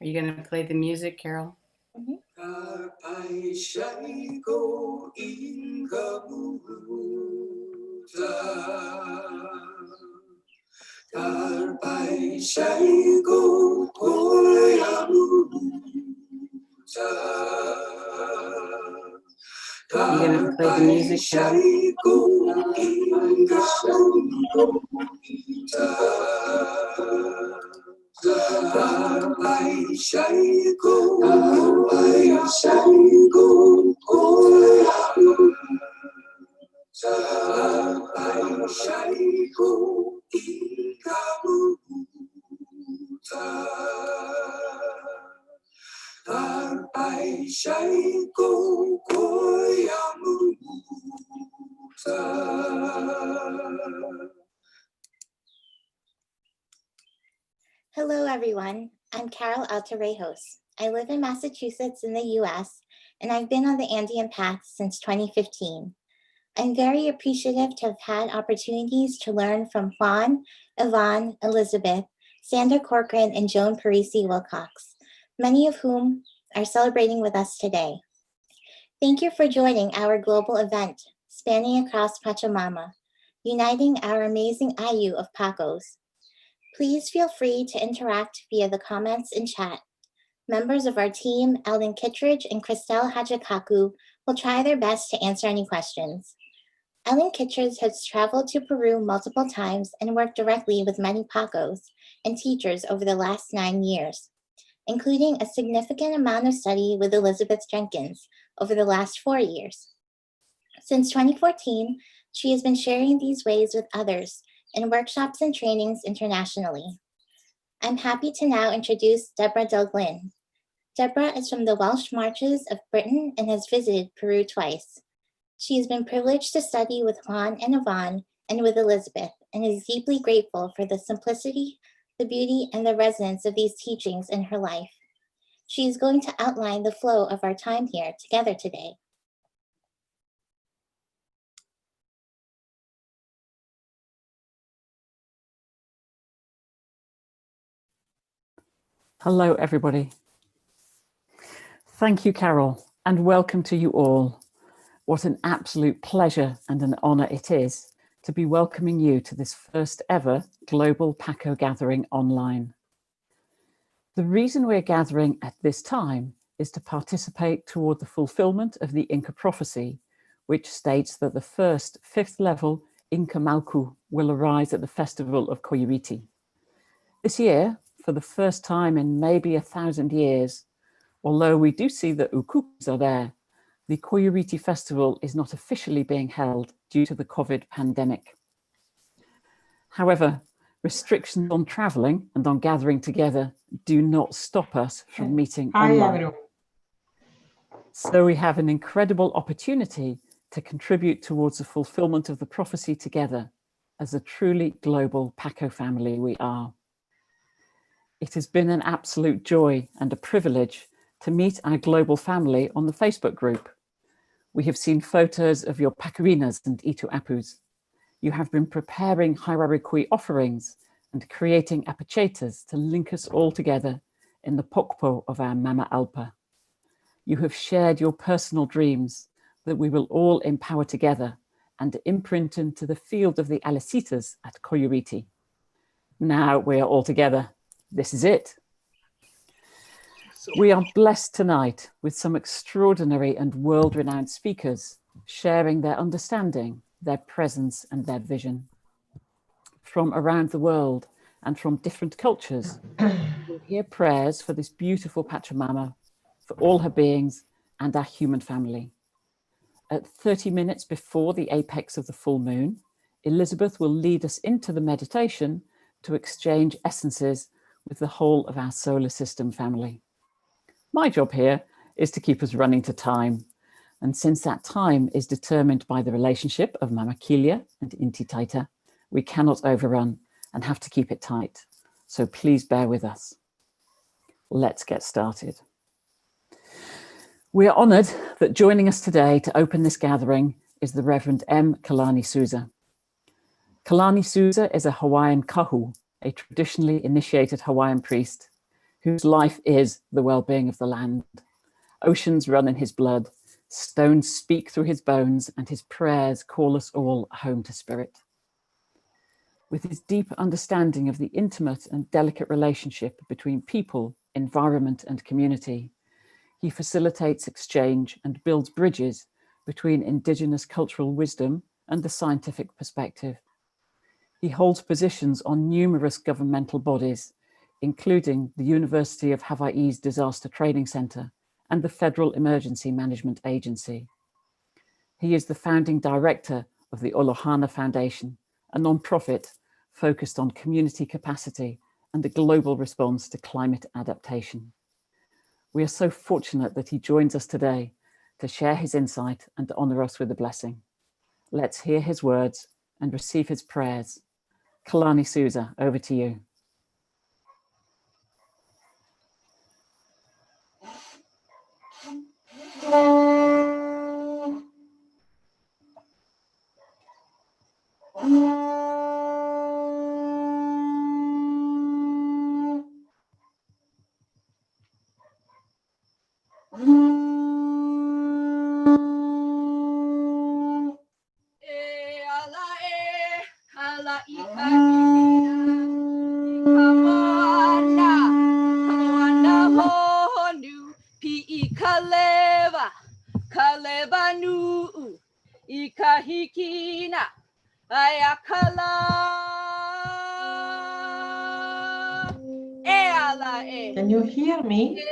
Are you going to play the music, Carol? Are you going to play the music, Carol? Hello, everyone. I'm Carol Altarejos. I live in Massachusetts in the US, and I've been on the Andean path since 2015. I'm very appreciative to have had opportunities to learn from Juan, Yvonne, Elizabeth, Sandra Corcoran, and Joan Parisi Wilcox, many of whom are celebrating with us today. Thank you for joining our global event, spanning across Pachamama, uniting our amazing Ayu of Pacos. Please feel free to interact via the comments and chat. Members of our team, Ellen Kittredge and Christelle Hajikaku, will try their best to answer any questions. Ellen Kittredge has traveled to Peru multiple times and worked directly with many Pacos and teachers over the last 9 years, including a significant amount of study with Elizabeth Jenkins over the last 4 years. Since 2014, she has been sharing these ways with others in workshops and trainings internationally. I'm happy to now introduce Deborah Delglin. Deborah is from the Welsh Marches of Britain and has visited Peru twice. She has been privileged to study with Juan and Yvonne and with Elizabeth, and is deeply grateful for the simplicity, the beauty, and the resonance of these teachings in her life. She is going to outline the flow of our time here together today. Hello, everybody. Thank you, Carol, and welcome to you all. What an absolute pleasure and an honour it is to be welcoming you to this first ever Global Paco Gathering online. The reason we're gathering at this time is to participate toward the fulfilment of the Inca prophecy, which states that the first 5th level Inca Malku will arise at the festival of Qollori'ti. This year, for the first time in maybe 1,000 years, although we do see that ukupis are there, the Qollori'ti festival is not officially being held due to the COVID pandemic. However, restrictions on travelling and on gathering together do not stop us from meeting online. So we have an incredible opportunity to contribute towards the fulfilment of the prophecy together as a truly global Paco family we are. It has been an absolute joy and a privilege to meet our global family on the Facebook group. We have seen photos of your Pacarinas and Itu Apus. You have been preparing Hairarikui offerings and creating apachetas to link us all together in the pokpo of our Mama Alpa. You have shared your personal dreams that we will all empower together and imprint into the field of the Alicitas at Qollori'ti. Now we are all together. This is it. We are blessed tonight with some extraordinary and world-renowned speakers sharing their understanding, their presence and their vision. From around the world and from different cultures, we'll hear prayers for this beautiful Pachamama, for all her beings and our human family. At 30 minutes before the apex of the full moon, Elizabeth will lead us into the meditation to exchange essences with the whole of our solar system family. My job here is to keep us running to time. And since that time is determined by the relationship of Mama Kilia and Inti Taita, we cannot overrun and have to keep it tight. So please bear with us. Let's get started. We are honoured that joining us today to open this gathering is the Reverend M. Kalani Souza. Kalani Souza is a Hawaiian kahu, a traditionally initiated Hawaiian priest. whose life is the well-being of the land. Oceans run in his blood, stones speak through his bones, and his prayers call us all home to spirit. With his deep understanding of the intimate and delicate relationship between people, environment, and community, he facilitates exchange and builds bridges between indigenous cultural wisdom and the scientific perspective. He holds positions on numerous governmental bodies, including the University of Hawaii's Disaster Training Center and the Federal Emergency Management Agency. He is the founding director of the Olohana Foundation, a non-profit focused on community capacity and the global response to climate adaptation. We are so fortunate that he joins us today to share his insight and to honor us with a blessing. Let's hear his words and receive his prayers. Kalani Souza, over to you. Can you hear me?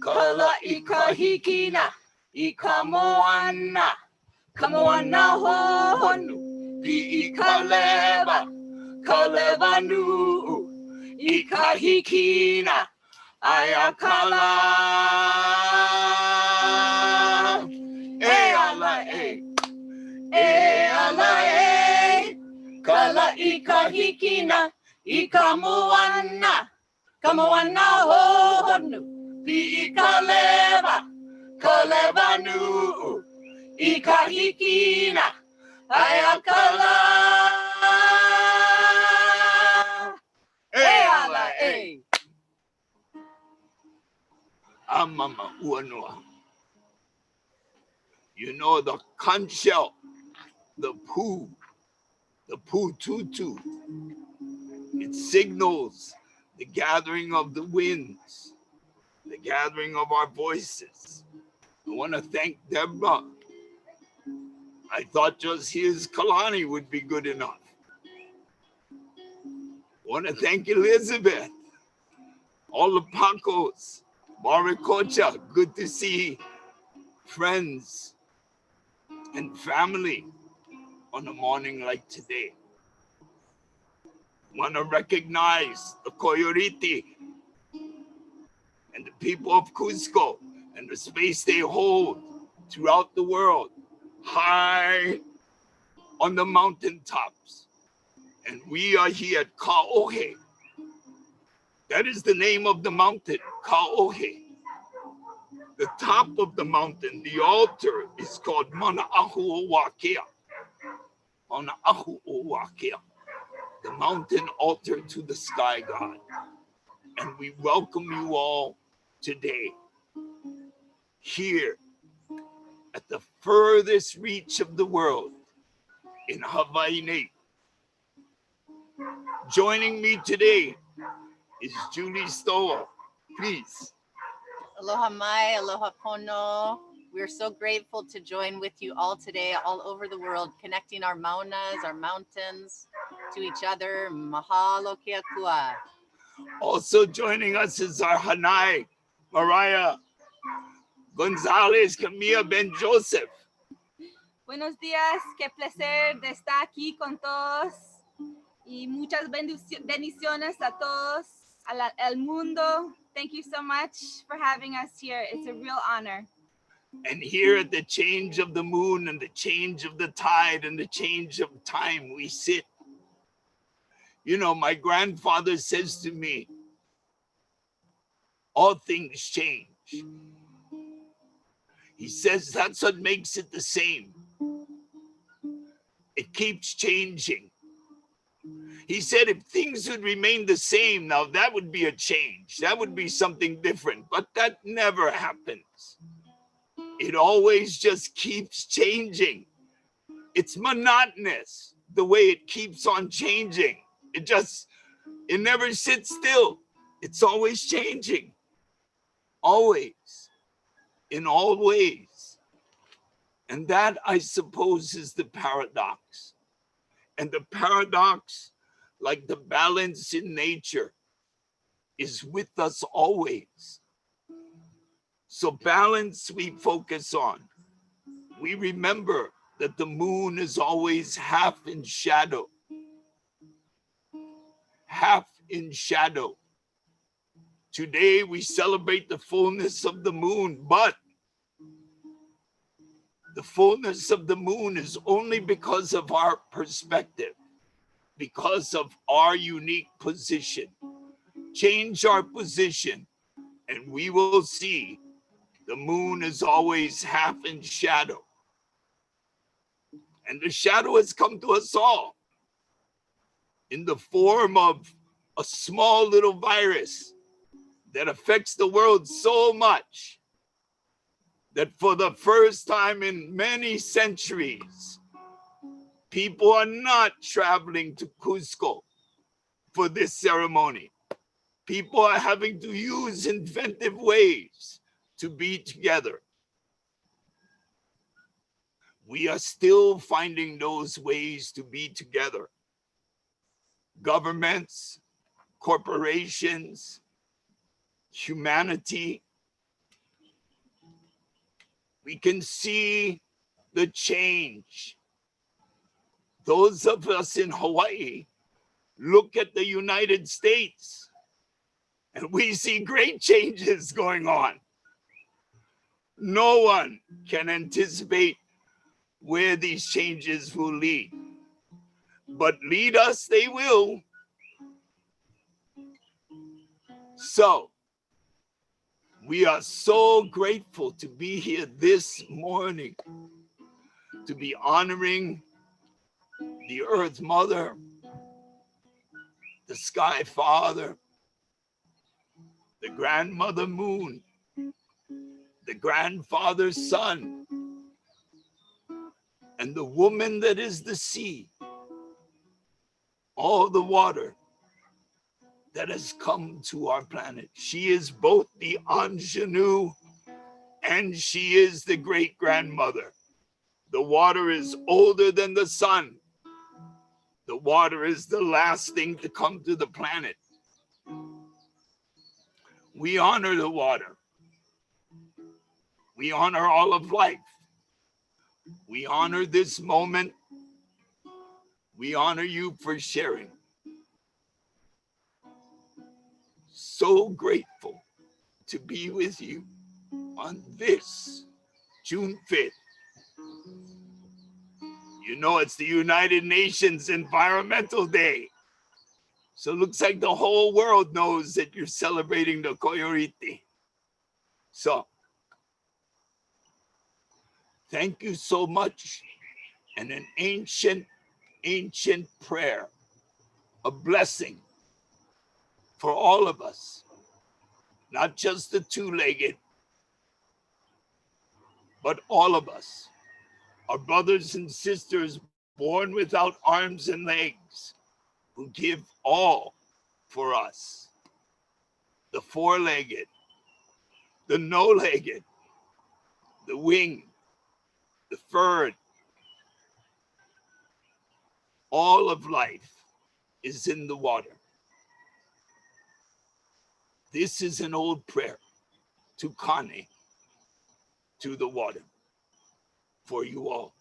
Kala ikahikina, ikamoana, kamoana honu, pi ikaleva, kaleva nu, ikahikina, ayakala, ala kala ikahikina, ikamoana, kamoana honu, pi ikaleva, kaleva nu, ikahikina, ayakala, ala amama uanoa. You know the conch shell, the poo tutu. It signals the gathering of the winds, the gathering of our voices. I want to thank Deborah. I thought just his Kalani would be good enough. I want to thank Elizabeth, all the Pacos, Maricocha. Good to see friends and family on a morning like today. I want to recognize the Qollori'ti and the people of Cusco and the space they hold throughout the world, high on the mountaintops. And we are here at Ka'ohe. That is the name of the mountain, Ka'ohe. The top of the mountain, the altar, is called Mana'ahu'o'wakea. Mana'ahu'o'wakea, the mountain altar to the sky god. And we welcome you all today here at the furthest reach of the world in Hawaii. Joining me today is Julie Stoa. Please. Aloha mai, aloha pono. We're so grateful to join with you all today, all over the world, connecting our maunas, our mountains to each other. Mahalo ke akua. Also joining us is our Hanai, Mariah Gonzalez, Camilla Ben Joseph. Buenos días, qué placer de estar aquí con todos y muchas bendiciones a todos, al mundo. Thank you so much for having us here. It's a real honor. And here at the change of the moon and the change of the tide and the change of time, we sit. You know, my grandfather says to me, all things change. He says that's what makes it the same. It keeps changing. He said if things would remain the same, now that would be a change. That would be something different, but that never happens. It always just keeps changing. It's monotonous, the way it keeps on changing. It never sits still. It's always changing. Always. In all ways. And that, I suppose, is the paradox. And the paradox, like the balance in nature, is with us always. So balance we focus on. We remember that the moon is always half in shadow. Half in shadow. Today we celebrate the fullness of the moon, but the fullness of the moon is only because of our perspective, because of our unique position. Change our position and we will see the moon is always half in shadow. And the shadow has come to us all in the form of a small little virus that affects the world so much that for the first time in many centuries, people are not traveling to Cusco for this ceremony. People are having to use inventive ways to be together. We are still finding those ways to be together. Governments, corporations, humanity. We can see the change. Those of us in Hawaii look at the United States and we see great changes going on. No one can anticipate where these changes will lead, but lead us they will. So, we are so grateful to be here this morning, to be honoring the Earth Mother, the Sky Father, the Grandmother Moon, the Grandfather Sun, and the woman that is the sea, all the water that has come to our planet. She is both the ingenue and she is the great-grandmother. The water is older than the sun. The water is the last thing to come to the planet. We honor the water. We honor all of life. We honor this moment. We honor you for sharing. So grateful to be with you on this June 5th. You know, it's the United Nations Environmental Day. So it looks like the whole world knows that you're celebrating the Qollori'ti. So, thank you so much. And an ancient prayer, a blessing for all of us, not just the two-legged, but all of us, our brothers and sisters born without arms and legs, who give all for us. The four-legged, the no-legged, the winged, the furred. All of life is in the water. This is an old prayer to Kane, to the water, for you all.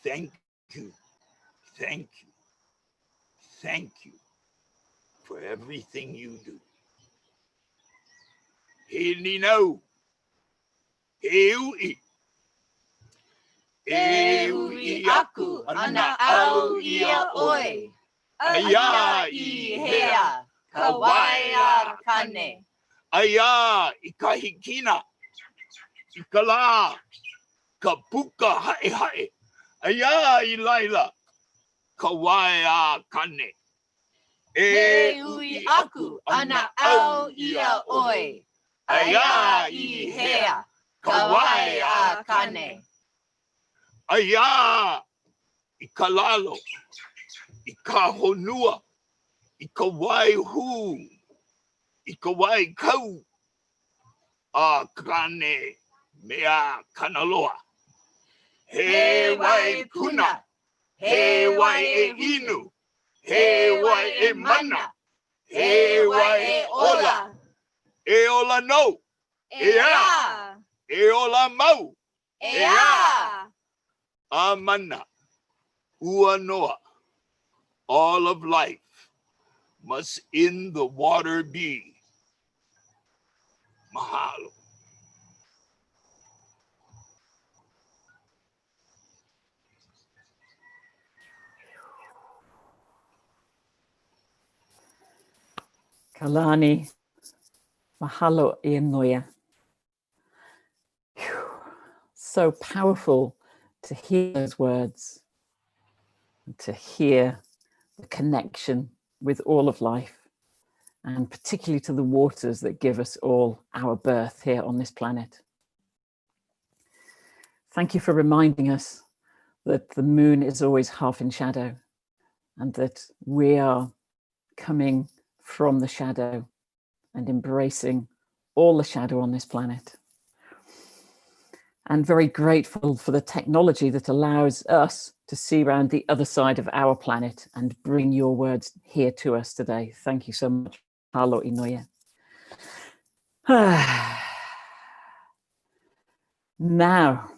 Thank you, thank you, thank you for everything you do. He Nino, he ui. E ui aku ana au ia oi. Aya I hea kawaia kane. Aya ikahikina, ikala, kapuka hae hae. Aya ilaila, kawaia kane. He ui aku ana au ia oi. Aya I hea. Kawaia kane. Aya I kalalo. I ka honua. I ka wai hu. I ka wai kau. A kane mea kanaloa. He wai kuna. He wai e inu. He wai e mana. He wai e ola. E ola no. Ea. E ola mau. Ea. Amana. Ua noa. All of life must in the water be. Mahalo. Kalani, mahalo Ianoia. So powerful to hear those words, and to hear the connection with all of life, and particularly to the waters that give us all our birth here on this planet. Thank you for reminding us that the moon is always half in shadow, and that we are coming from the shadow and embracing all the shadow on this planet. And very grateful for the technology that allows us to see around the other side of our planet and bring your words here to us today. Thank you so much. Halo Inoia. Now,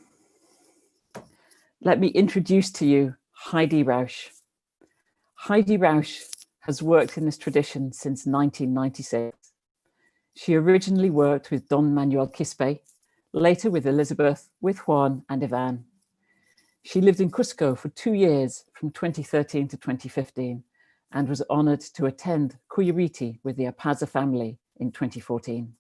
let me introduce to you Heidi Rausch. Heidi Rausch has worked in this tradition since 1996. She originally worked with Don Manuel Quispe, later with Elizabeth, with Juan and Ivan. She lived in Cusco for 2 years from 2013 to 2015 and was honored to attend Qollori'ti Rit'i with the Apaza family in 2014.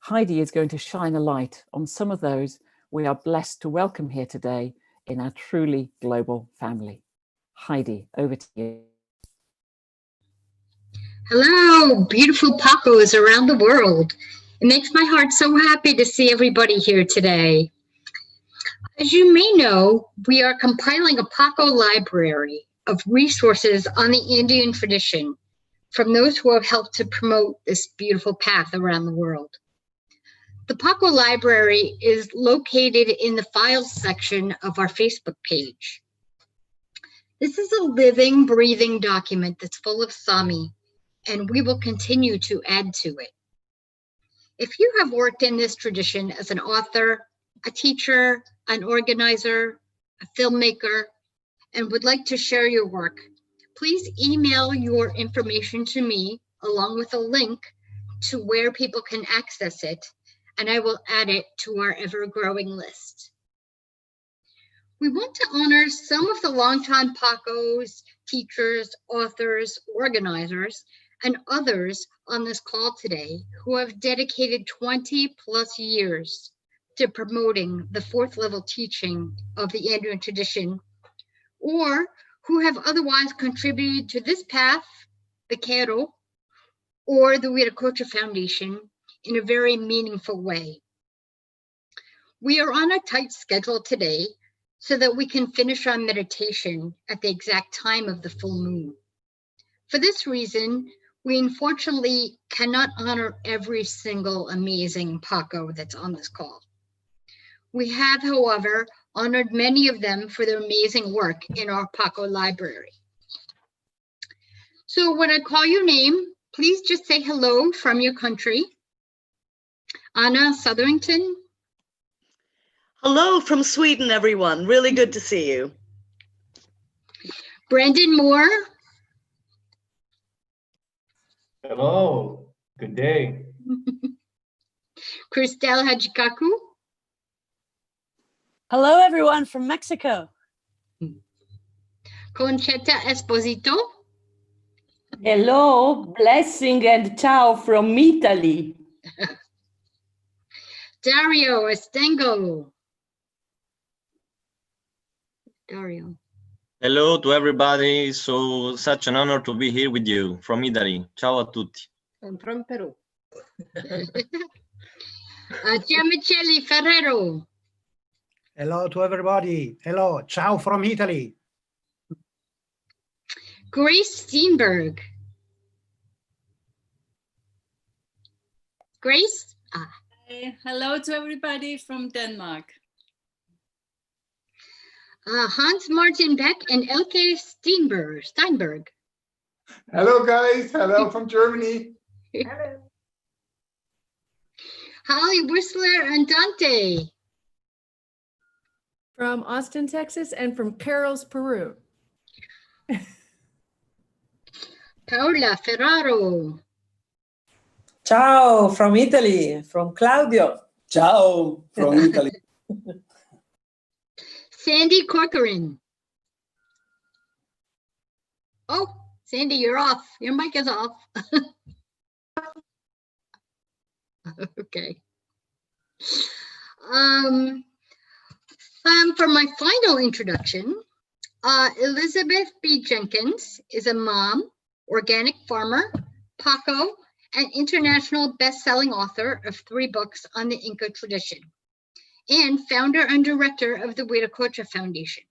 Heidi is going to shine a light on some of those we are blessed to welcome here today in our truly global family. Heidi, over to you. Hello, beautiful Pacos around the world. It makes my heart so happy to see everybody here today. As you may know, we are compiling a Paco library of resources on the Andean tradition from those who have helped to promote this beautiful path around the world. The Paco library is located in the files section of our Facebook page. This is a living, breathing document that's full of Sami, and we will continue to add to it. If you have worked in this tradition as an author, a teacher, an organizer, a filmmaker, and would like to share your work, please email your information to me along with a link to where people can access it, and I will add it to our ever-growing list. We want to honor some of the longtime Pacos, teachers, authors, organizers, and others on this call today who have dedicated 20+ years to promoting the 4th level teaching of the Andean tradition, or who have otherwise contributed to this path, the Q'ero, or the Wiracocha Foundation in a very meaningful way. We are on a tight schedule today so that we can finish our meditation at the exact time of the full moon. For this reason, we unfortunately cannot honor every single amazing Paco that's on this call. We have, however, honored many of them for their amazing work in our Paco library. So when I call your name, please just say hello from your country. Anna Sotherington. Hello from Sweden, everyone. Really good to see you. Brandon Moore. Hello, good day. Christelle Hajikaku. Hello, everyone from Mexico. Conchetta Esposito. Hello, blessing and ciao from Italy. Dario Estengo. Dario. Hello to everybody. So such an honor to be here with you from Italy. Ciao a tutti. I'm from Peru. Gianmichele Ferrero. Hello to everybody. Hello. Ciao from Italy. Grace Steenberg. Grace? Hello to everybody from Denmark. Hans Martin Beck and Elke Steinberg. Hello, guys. Hello from Germany. Hello. Holly Whistler and Dante. From Austin, Texas, and from Carroll's, Peru. Paola Ferraro. Ciao from Italy, from Claudio. Ciao from Italy. Sandy Corcoran. Oh, Sandy, you're off. Your mic is off. Okay. For my final introduction, Elizabeth B. Jenkins is a mom, organic farmer, Paco, and international best-selling author of 3 books on the Inca tradition, and founder and director of the Wiracocha Foundation.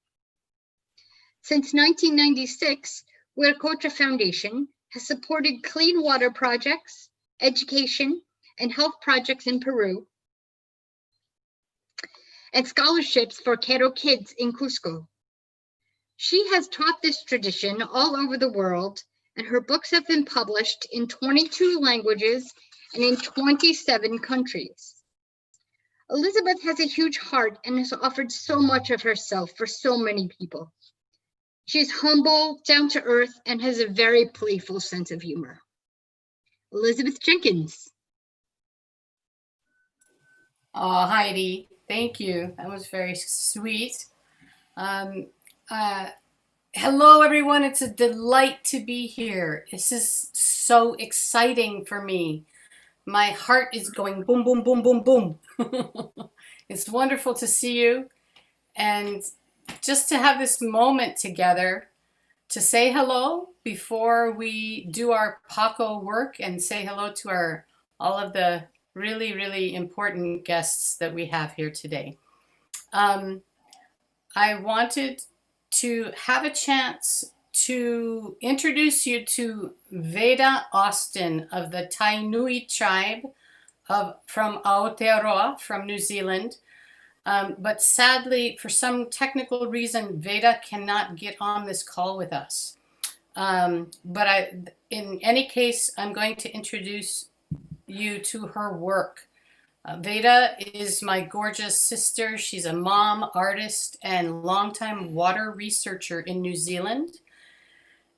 Since 1996, Wiracocha Foundation has supported clean water projects, education, and health projects in Peru, and scholarships for Quero kids in Cusco. She has taught this tradition all over the world, and her books have been published in 22 languages and in 27 countries. Elizabeth has a huge heart and has offered so much of herself for so many people. She's humble, down to earth, and has a very playful sense of humor. Elizabeth Jenkins. Oh, Heidi, thank you. That was very sweet. Hello, everyone. It's a delight to be here. This is so exciting for me. My heart is going boom, boom, boom, boom, boom. It's wonderful to see you. And just to have this moment together to say hello before we do our Paco work and say hello to all of the really, really important guests that we have here today. I wanted to have a chance to introduce you to Veda Austin of the Tainui tribe from Aotearoa from New Zealand. But sadly, for some technical reason, Veda cannot get on this call with us. But in any case, I'm going to introduce you to her work. Veda is my gorgeous sister. She's a mom, artist, and longtime water researcher in New Zealand.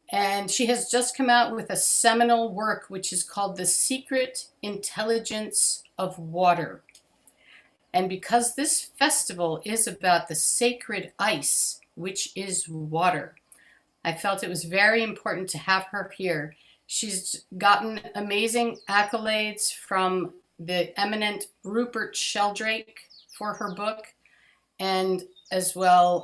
And she has just come out with a seminal work, which is called The Secret Intelligence of Water. And because this festival is about the sacred ice, which is water, I felt it was very important to have her here. She's gotten amazing accolades from the eminent Rupert Sheldrake for her book, and as well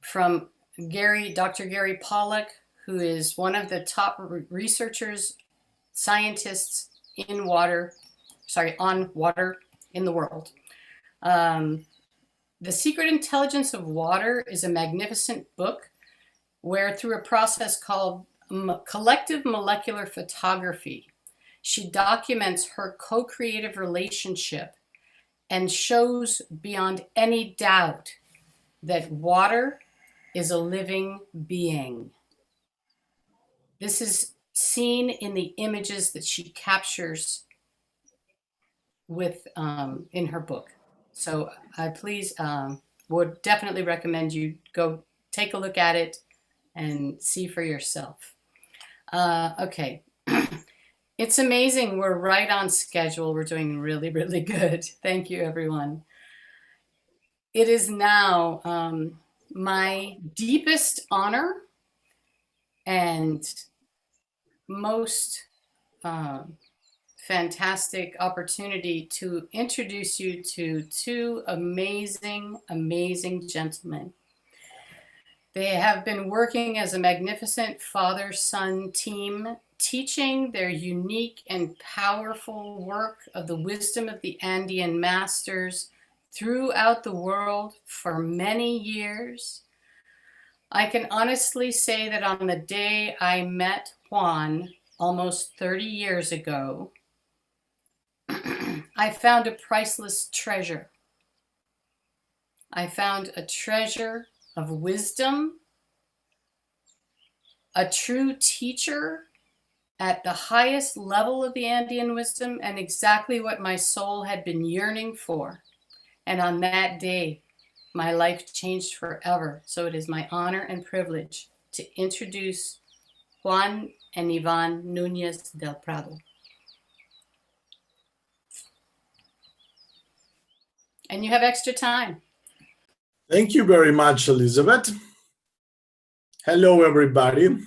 from Dr. Gary Pollack, who is one of the top researchers, scientists on water in the world. The Secret Intelligence of Water is a magnificent book where, through a process called collective molecular photography, she documents her co-creative relationship and shows beyond any doubt that water is a living being. This is seen in the images that she captures in her book. So I please would definitely recommend you go take a look at it and see for yourself. Okay. It's amazing. We're right on schedule. We're doing really, really good. Thank you, everyone. It is now my deepest honor and most fantastic opportunity to introduce you to 2 amazing, amazing gentlemen. They have been working as a magnificent father-son team, teaching their unique and powerful work of the wisdom of the Andean masters throughout the world for many years. I can honestly say that on the day I met Juan almost 30 years ago, I found a priceless treasure. I found a treasure of wisdom, a true teacher at the highest level of the Andean wisdom, and exactly what my soul had been yearning for. And on that day, my life changed forever. So it is my honor and privilege to introduce Juan and Yvonne Nunez del Prado. And you have extra time. Thank you very much, Elizabeth. Hello, everybody.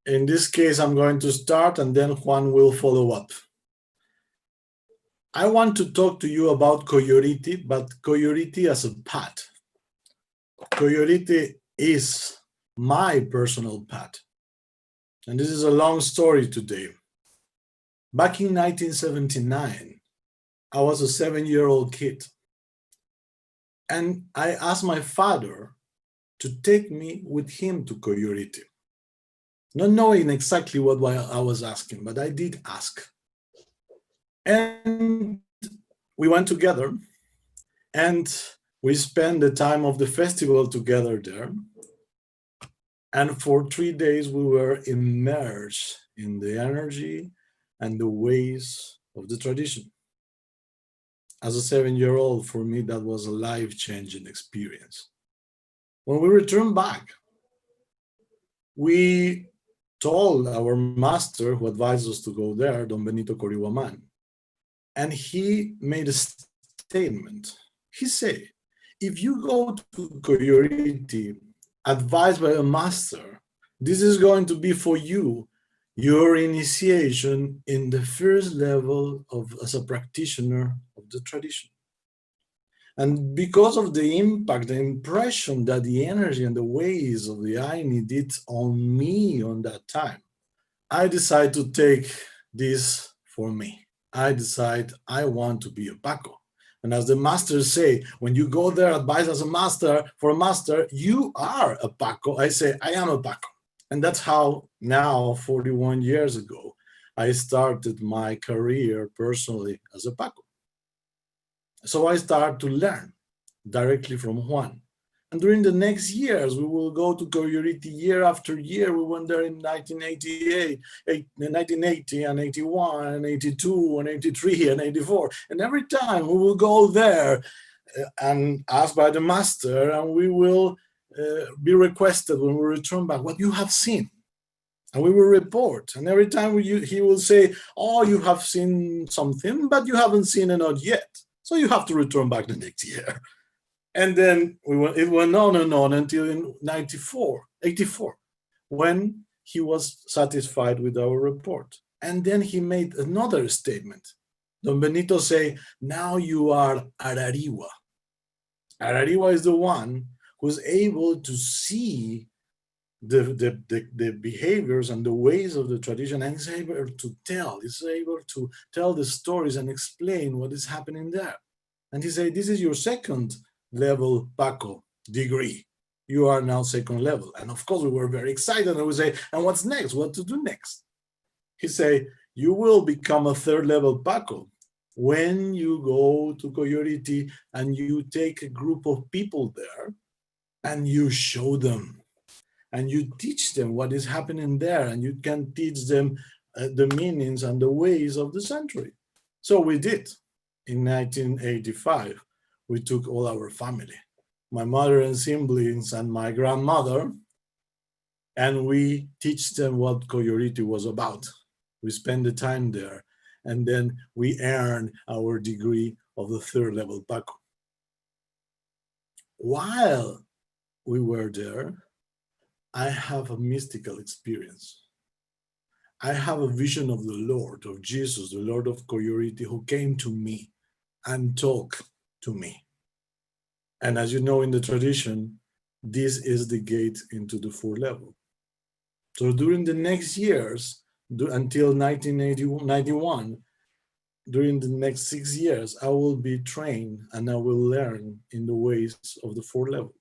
In this case, I'm going to start and then Juan will follow up. I want to talk to you about Qollori'ti, but Qollori'ti as a path. Qollori'ti is my personal path. And this is a long story today. Back in 1979, I was a 7-year-old kid. And I asked my father to take me with him to Qollori'ti. Not knowing exactly what I was asking, but I did ask. And we went together and we spent the time of the festival together there. And for 3 days, we were immersed in the energy and the ways of the tradition. As a 7-year-old, for me, that was a life-changing experience. When we returned back, we told our master who advised us to go there, Don Benito Corihuaman, and he made a statement. He said, if you go to Qollori'ti advised by a master, this is going to be for you your initiation in the first level of as a practitioner of the tradition. And because of the impact, the impression that the energy and the ways of the Aini did on me on that time, I decided to take this for me. I decide I want to be a Paco. And as the masters say, when you go there advised as a master, for a master, you are a Paco. I say, I am a Paco. And that's how now, 41 years ago, I started my career personally as a Paco. So I started to learn directly from Juan. And during the next years, we will go to Qollori'ti year after year. We went there in 1988, 1980, and 81, and 82, and 83, and 84. And every time we will go there and asked by the master, and we will be requested when we return back what you have seen. And we will report. And every time he will say, oh, you have seen something, but you haven't seen it not yet. So you have to return back the next year. And then it went on and on until in 84, when he was satisfied with our report. And then he made another statement. Don Benito say, now you are Arariwa. Arariwa is the one who's able to see the behaviors and the ways of the tradition, and is able to tell the stories and explain what is happening there. And he said, this is your second level Paco degree. You are now second level. And of course we were very excited, and we say, and what's next? What to do next? He said, you will become a third level Paco when you go to Qollori'ti and you take a group of people there and you show them and you teach them what is happening there, and you can teach them the meanings and the ways of the century. So we did. In 1985, we took all our family, my mother and siblings and my grandmother, and we teach them what Qollori'ti was about. We spend the time there, and then we earn our degree of the third level Paco. While we were there, I have a mystical experience. I have a vision of the Lord, of Jesus, the Lord of Qollori'ti, who came to me and talked to me. And as you know, in the tradition, this is the gate into the fourth level. So during the next years, until 1991, during the next 6 years, I will be trained and I will learn in the ways of the fourth level.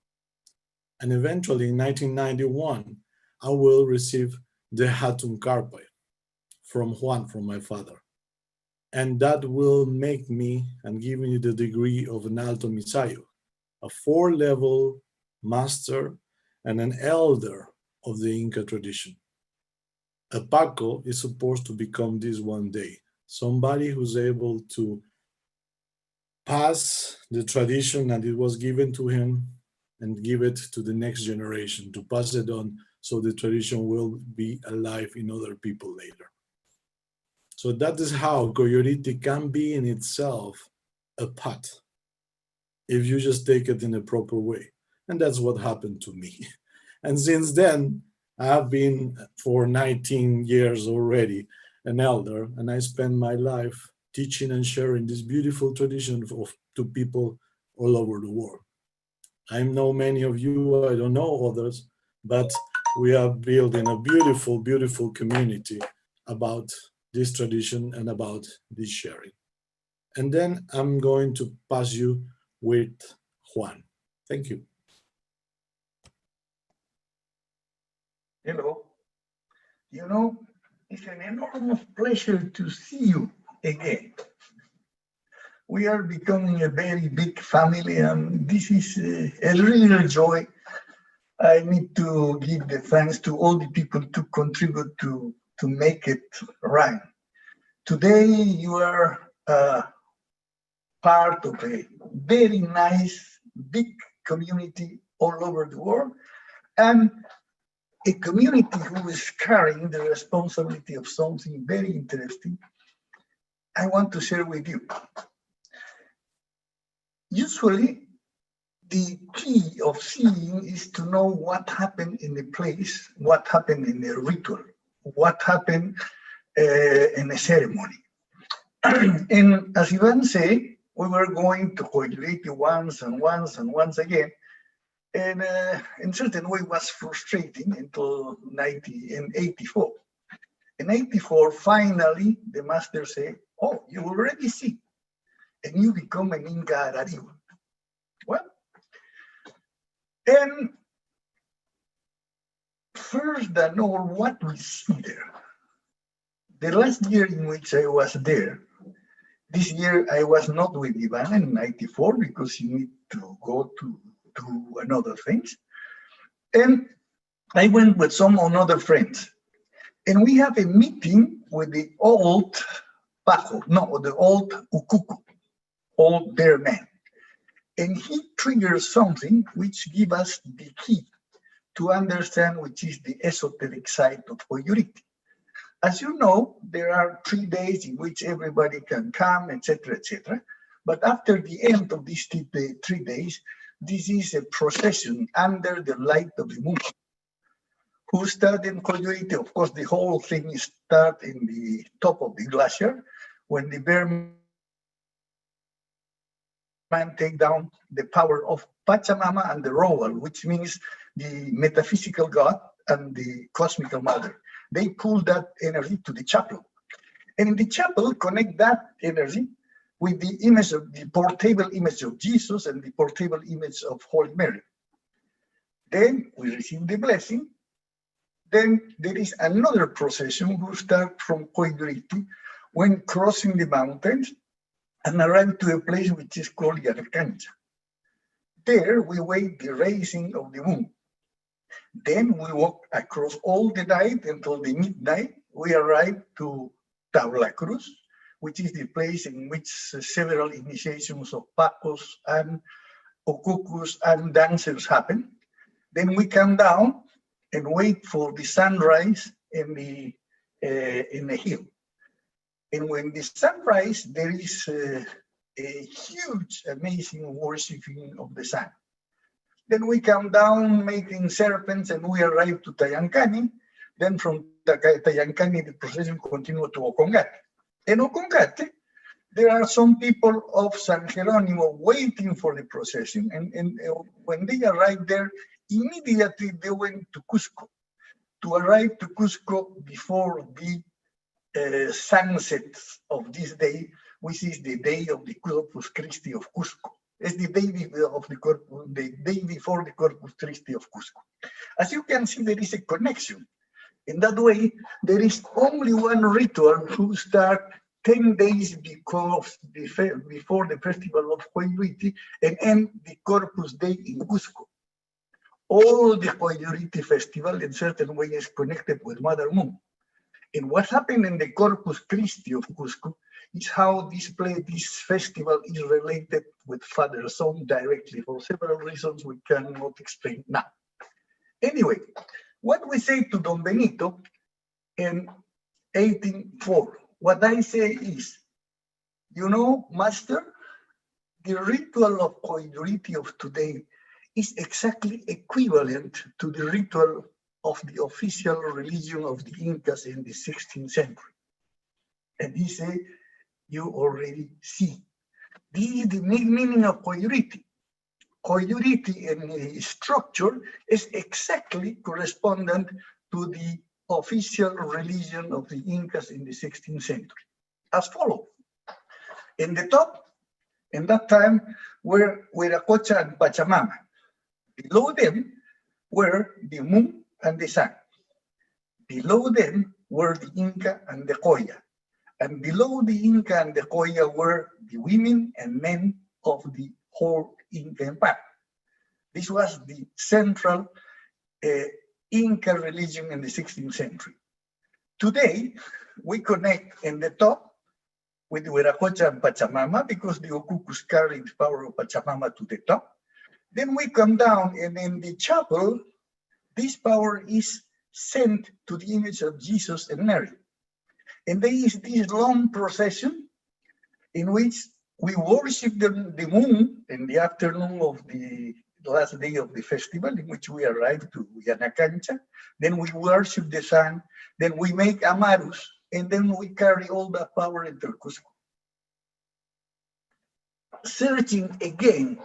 And eventually in 1991, I will receive the Hatun Karpa from Juan, from my father. And that will make me and give me the degree of an Alto Misayo, a four-level master and an elder of the Inca tradition. A Paco is supposed to become this one day, somebody who's able to pass the tradition that it was given to him and give it to the next generation, to pass it on so the tradition will be alive in other people later. So that is how Qollori'ti can be in itself a path, if you just take it in a proper way. And that's what happened to me. And since then, I have been for 19 years already an elder, and I spend my life teaching and sharing this beautiful tradition to people all over the world. I know many of you, I don't know others, but we are building a beautiful, beautiful community about this tradition and about this sharing. And then I'm going to pass you with Juan. Thank you. Hello. You know, it's an enormous pleasure to see you again. We are becoming a very big family, and this is a real joy. I need to give the thanks to all the people to contribute to make it right. Today, you are part of a very nice, big community all over the world, and a community who is carrying the responsibility of something very interesting I want to share with you. Usually, the key of seeing is to know what happened in a place, what happened in a ritual, what happened in a ceremony. And as Ivan said, we were going to Qollur Rit'i once and once and once again. And in a certain way, it was frustrating until 1984. In 84, finally, the master said, oh, you already see, and you become an Inca Arariwa. Well, and first than all, what we see there. The last year in which I was there, this year I was not with Ivan in 94 because he need to go to another things. And I went with some other friends. And we have a meeting with the old Paco, no, the old Ukuku, old bear man. And he triggers something which gives us the key to understand which is the esoteric side of Qollur Rit'i. As you know, there are 3 days in which everybody can come, etc., etc. But after the end of these 3 days, this is a procession under the light of the moon. Who started in Qollur Rit'i? Of course, the whole thing starts in the top of the glacier when the bear man take down the power of Pachamama and the Rowal, which means the metaphysical God and the cosmical mother. They pull that energy to the chapel. And in the chapel, connect that energy with the image of the portable image of Jesus and the portable image of Holy Mary. Then we receive the blessing. Then there is another procession who start from Qollur Rit'i when crossing the mountains and arrive to a place which is called Yarkancha. There we wait the rising of the moon. Then we walk across all the night until the midnight. We arrive to Tabla Cruz, which is the place in which several initiations of Pacos and Okukus and dancers happen. Then we come down and wait for the sunrise in the hill. And when the sunrise, there is a huge, amazing worshiping of the sun. Then we come down making serpents and we arrive to Tayancani. Then from Tayancani, the procession continues to Ocongate. In Ocongate, there are some people of San Jeronimo waiting for the procession. And when they arrive there, immediately they went to Cusco to arrive to Cusco before the sunset of this day, which is the day of the Corpus Christi of Cusco. It's the day of the day before the Corpus Christi of Cusco. As you can see, there is a connection. In that way, there is only one ritual who start 10 days before the festival of Qollori'ti and end the Corpus Day in Cusco. All the Qollori'ti festival in certain way is connected with Mother Moon. And what happened in the Corpus Christi of Cusco is how this festival is related with Father Son directly for several reasons we cannot explain now. Anyway, what we say to Don Benito in 1804, what I say is, you know, Master, the ritual of Qollori'ti of today is exactly equivalent to the ritual of the official religion of the Incas in the 16th century. And he said, you already see. This is the meaning of Qollori'ti. Qollori'ti in the structure is exactly correspondent to the official religion of the Incas in the 16th century, as follows. In the top, in that time, were Huiracocha and Pachamama. Below them were the moon and the sun. Below them were the Inca and the Qoya. And below the Inca and the Qoya were the women and men of the whole Inca Empire. This was the central Inca religion in the 16th century. Today, we connect in the top with Huiracocha and Pachamama because the Okukus carry the power of Pachamama to the top. Then we come down, and in the chapel, this power is sent to the image of Jesus and Mary. And there is this long procession in which we worship the moon in the afternoon of the last day of the festival, in which we arrive to Yanacancha. Then we worship the sun. Then we make amarus, and then we carry all that power into Cusco. Searching again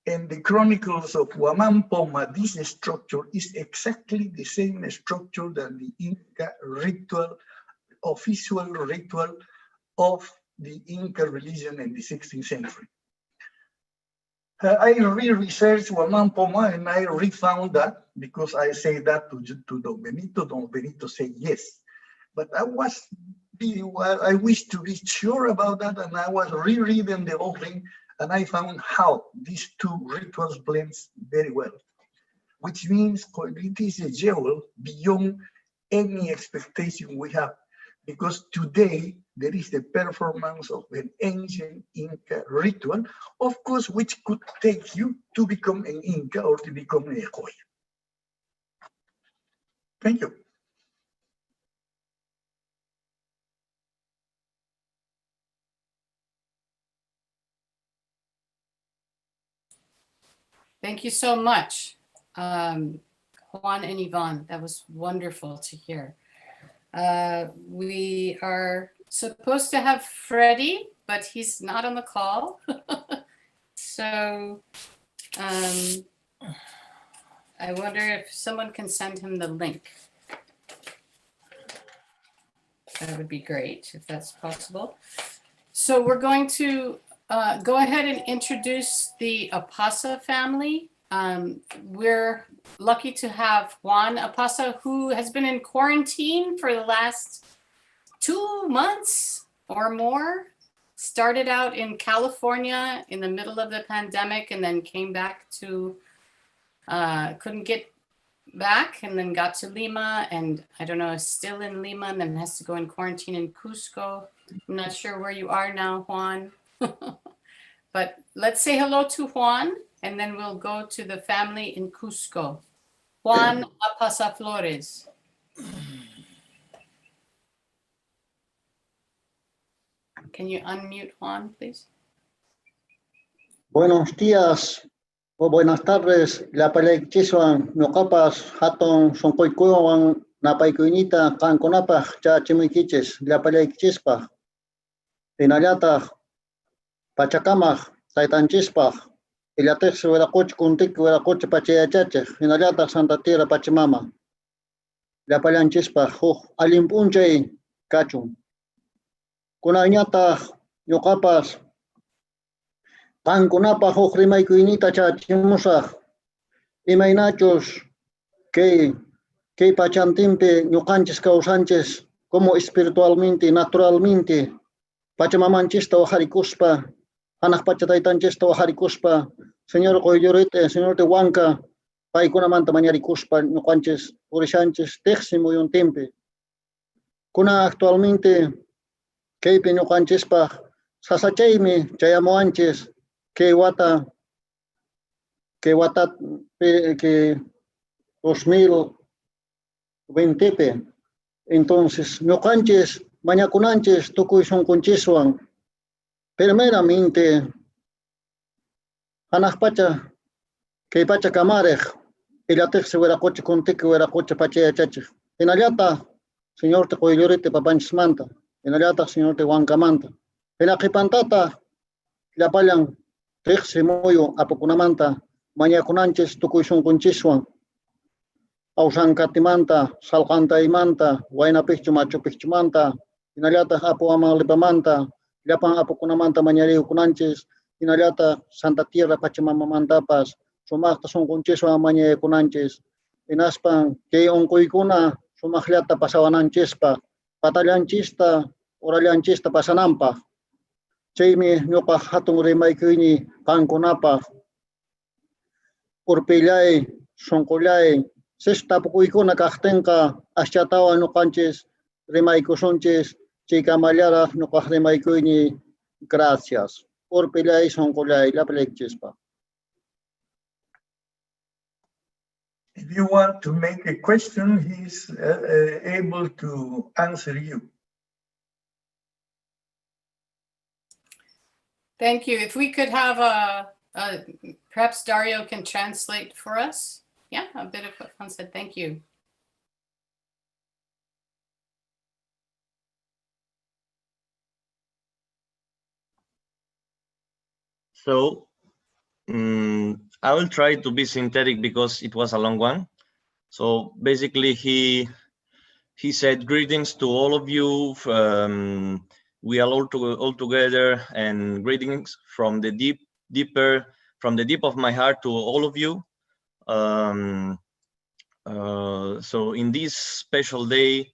in the chronicles of Huamán Poma, this structure is exactly the same structure than the Inca ritual, official ritual of the Inca religion in the 16th century. I re-researched Huamán Poma and I re-found that because I say that to Don Benito said yes. But I wish to be sure about that, and I was rereading the whole thing, and I found how these two rituals blend very well, which means Qollori'ti is a jewel beyond any expectation we have, because today there is the performance of an ancient Inca ritual, of course, which could take you to become an Inca or to become a Qoya. Thank you. Thank you so much, Juan and Yvonne. That was wonderful to hear. We are supposed to have Freddie, but he's not on the call. So I wonder if someone can send him the link. That would be great if that's possible. So we're going to go ahead and introduce the Apasa family. We're lucky to have Juan Apasa, who has been in quarantine for the last 2 months or more. Started out in California in the middle of the pandemic and then came back to, couldn't get back, and then got to Lima, and I don't know, is still in Lima and then has to go in quarantine in Cusco. I'm not sure where you are now, Juan. But let's say hello to Juan, and then we'll go to the family in Cusco. Juan Apasa Flores. Can you unmute Juan, please? Buenos días o buenas tardes. La palaichisuan no capas hatton son koikuan na paikuinita kan konapa cha chimikiches la palaichispah. Inayata Pachacamaj, Taitanchispa, Ilatex wera coche kuntik wera coche pachayachache. Hinallata Santa Tierra Pachamama. La palanchispa alimpunchay kachun. Kunañata ñuqapas qankunapa rimaykuynita chachimusaq imaynachus kay pachantinpi ñuqanchis kawsanchis como espiritualmente, naturalmente Pachamamanchista waharikuspa hanaq pachataytanchista waharikuspa Señor Qollur Rit'i, Señor Tehuanca paykunamanta mañarikuspa ñuqanchis purishanchis tiqsi muyuntinpi. Kuna actualmente kaypi ñuqanchispaq sasachaymi chayamuanchis kay wata 2020pi. Entonces ñuqanchis mañakunanchis tukuy sunqunchiswan primeramente hanaq pacha kay pacha kamariq illatiqsi wiraqucha kuntiki wiraqucha pachayachachiq. Hinallataq Señor Qollur Rit'i papanchismanta, hinallataq Señor Tehuancamanta. Hina qhipantataq llapallan tiqsi muyu apukunamanta mañakunanchis tukuy sunqunchiswan awsankatimanta, salqantaymanta, Huaynapiqchu Machupiqchumanta, hinallataq apu Amaglipamanta, llapan apukunamanta mañariyukunanchis, hinallataq Santa Tierra Pachamamamantapas sumaqta sunqunchiswan mañayakunanchis, hinaspan kay unquykuna sumaqllata pasawananchispaq, patallanchista, urallanchista pasananpaq. Chaymi ñuqaq hatun rimaykuyni qankunapaq urpillay, sunqullay, sextapukuykuna kaqtinqa aschatawan ñuqanchis rimaykusunchis chaykamallaraq ñuqaq rimaykuyni gracias. Urpillay, sunqullay, llapallaykichispa. If you want to make a question, he's able to answer you. Thank you. If we could have perhaps Dario can translate for us. Yeah, a bit of what Juan said. Thank you. So I will try to be synthetic because it was a long one. So basically he said greetings to all of you. We are all together, and greetings from the deep of my heart to all of you. So in this special day,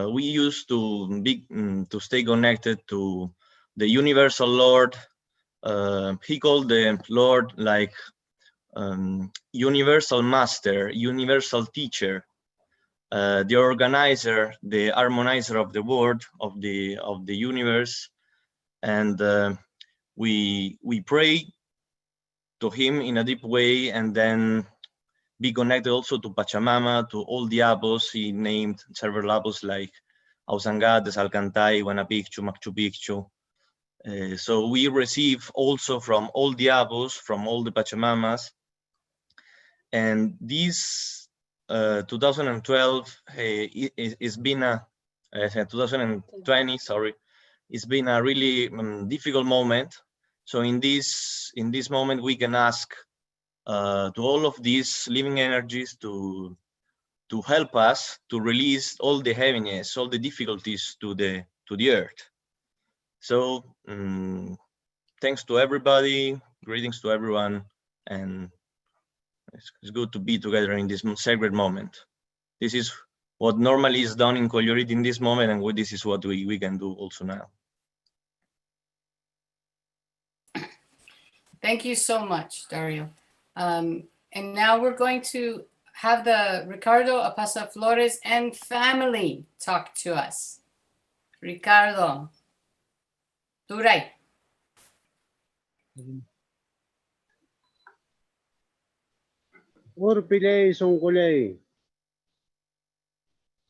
we used to stay connected to the universal Lord. He called the Lord like universal master, universal teacher, the organizer, the harmonizer of the world, of the universe, and we pray to him in a deep way, and then be connected also to Pachamama, to all the Abos. He named several Abos like Ausangad, Desalcantay, Huaynapiqchu, Machu Picchu. So we receive also from all the Abos, from all the Pachamamas. And this 2012 it's been a 2020, sorry, it's been a really difficult moment. So in this moment, we can ask to all of these living energies to help us to release all the heaviness, all the difficulties to the earth. So thanks to everybody, greetings to everyone, and it's good to be together in this sacred moment. This is what normally is done in Qollur Rit'i in this moment, and this is what we can do also now. Thank you so much, Dario. And now we're going to have the Ricardo Apasa Flores and family talk to us. Ricardo, Duray. Urpillay sunqullay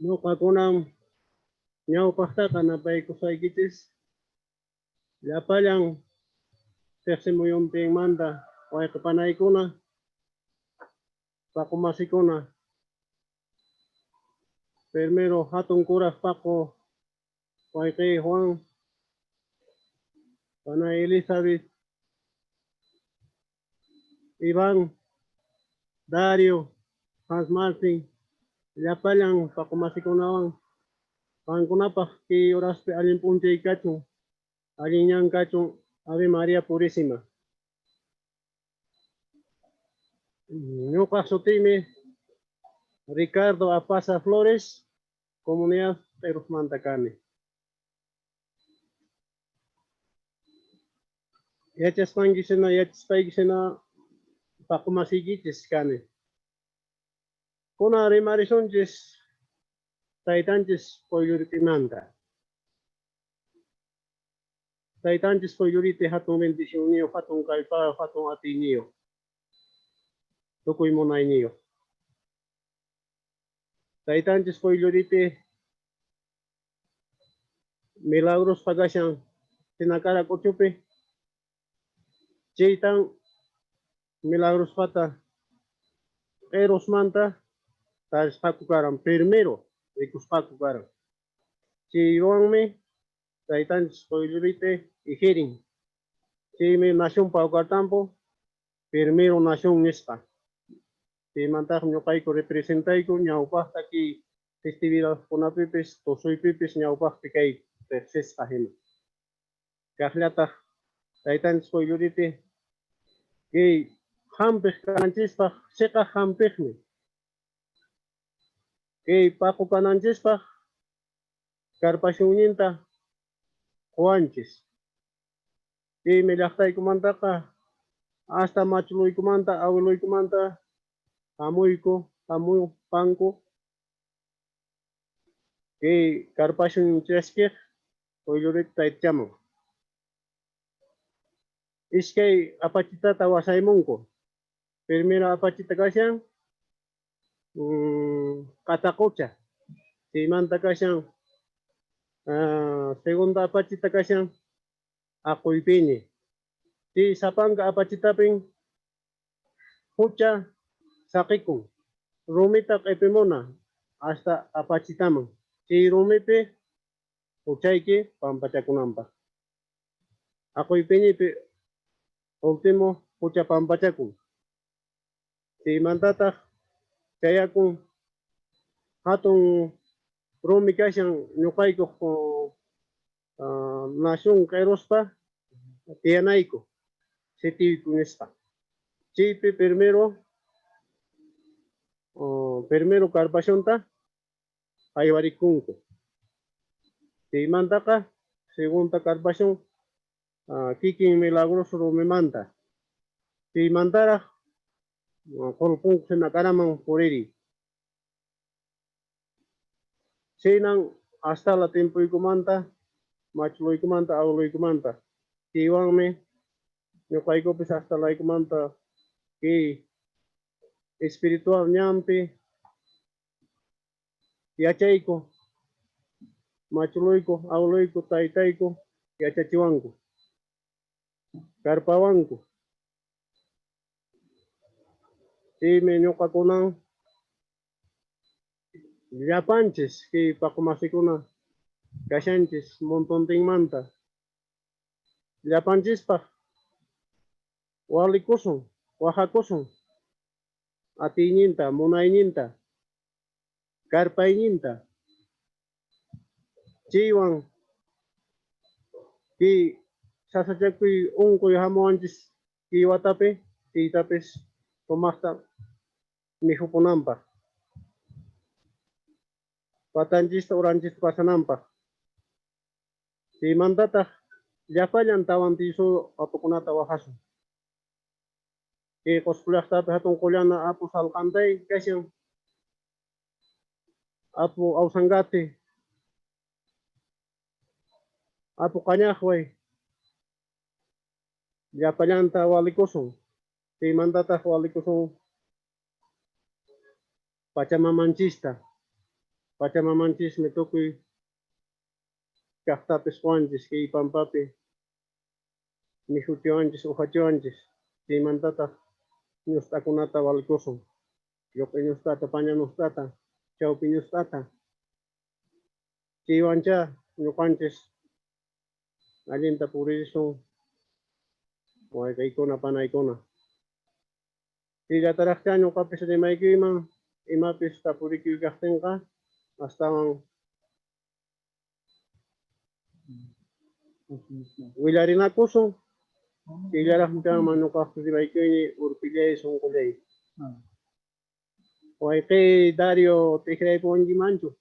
ñuqakunam ñawpaqtaqa napaykusaykichis llapallan tiqsimuyuntinmanta wayqipanaykuna paqumasikuna primero hatun kuraq paqu wayqiy Juan pana Elizabeth Iván, Dario, Hans Martin, Llapalang, pakumasikunawan, pankunapaj ki oraspe alin punchay kachun, alinyan kachun, Ave María Purísima. Ñuqa sutimi Ricardo Apasa Flores, Comunidad Perus Mantacane. Yachaspangisena pakumasigichis kane. Kuna rimarisonchis taytanchis Qollur Rit'i manta. Taytanchis Qollur Rit'i hatun bendición niyo, hatun kallpa, hatun ati niyo. Tukuy munay niyo. Taytanchis Qollur Rit'i milagros pagasyan tinakara kuchupi. Chaytan milagros pata eros manta tarispaku karan primero rikuspaku karan. Chaywanmi taytanchis Qollur Rit'i ihirin. Chaymi nación paukartampo primero nación nispa. Chaymantaq ñuqayku representayku ñawpaqta ki festividad kunapipis tusuypipis ñawpaqpi kayku persisqa hina. Kaqllataq taytanchis Qollur Rit'i kay hampiq kananchispaq siqa hampiqmi. Kay paku kananchispaq karpashunninta quwanchis. Chaymi llaqtaykumantaqa hasta machuluykumanta abueluykumanta hamupanku kay karpashun chasquiq Qollur Rit'i taytachaman. Iskay apachitata wasaymunku. Primera apachita kashan Qataqucha. Chaymanta kashan segunda apachita kashan Aquypini. Chay sapanka apachitapin hucha saqikun. Rumita q'ipimuna hasta apachitaman. Chay rumipi huchayki pampachakunanpaq. Aquypinipi último hucha pampachakun. Chaymantataq chayakun hatun rumi kashan ñuqaykuq nación q'iruspa tiyanayku sitiyku nispa. Chaypi primero karpashunta qaywarikunku. Chaymantaqa segunda karpashun kikin milagros rumimanta. Chaymantaraq qurpunku hina karaman puriri. Chaynan hasta la tiempuykumanta machuluykumanta abueluykumanta. Chaywanmi ñuqaykupis hasta laykumanta kay espiritual ñanpi yachayku machuluyku abueluyku taytayku yachachiwanku. Karpawanku. Chaymi ñuqakunan llapanchis kay paqumasikuna kashanchis montontinmanta. Llapanchispaq walikusun, wahakusun atiyninta, munayninta, karpayninta. Chaywan kay sasachakuy unquy hamuwanchis kay watapi chaytapis sumaqta mihukunanpaq. Patanchista uranchista pasananpaq. Chaymantataq llapallan tawantisu apukunata wahasun. Kay Qusqu llaqtapi hatun qullana apu salqantay kashan apu awsangati apu qañaqway llapallanta walikusun. Chaymantataq walikusun Pachamamanchista. Pachamamanchismi tukuy kaqtapis quwanchis kay pampapi mihuchiwanchis uhachiwanchis. Chaymantataq ñustakunata walikusun. Lluq'i ñustata, paña ñustata, chawpi ñustata. Chaywancha ñuqanchis allinta puririsun wayqaykuna panaykuna. Tiga tarakyan yung kapis ni Mikey mang imapis tapuri kikakten ka. Hasta mang wila rin at puso. Tiga rakyan manukak si Mikey ni urpilay song kulay. Okay, kay Dario, tikray po ang gimancho.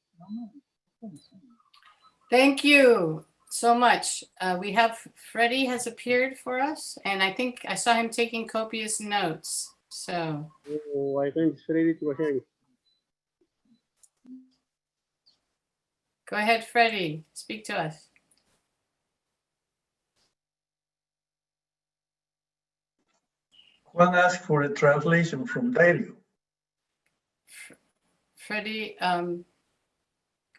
Thank you so much. We have Freddie has appeared for us, and I think I saw him taking copious notes. So I think it's ready to hear. go ahead, Freddie. Speak to us. Juan asked for a translation from Dario. Freddie,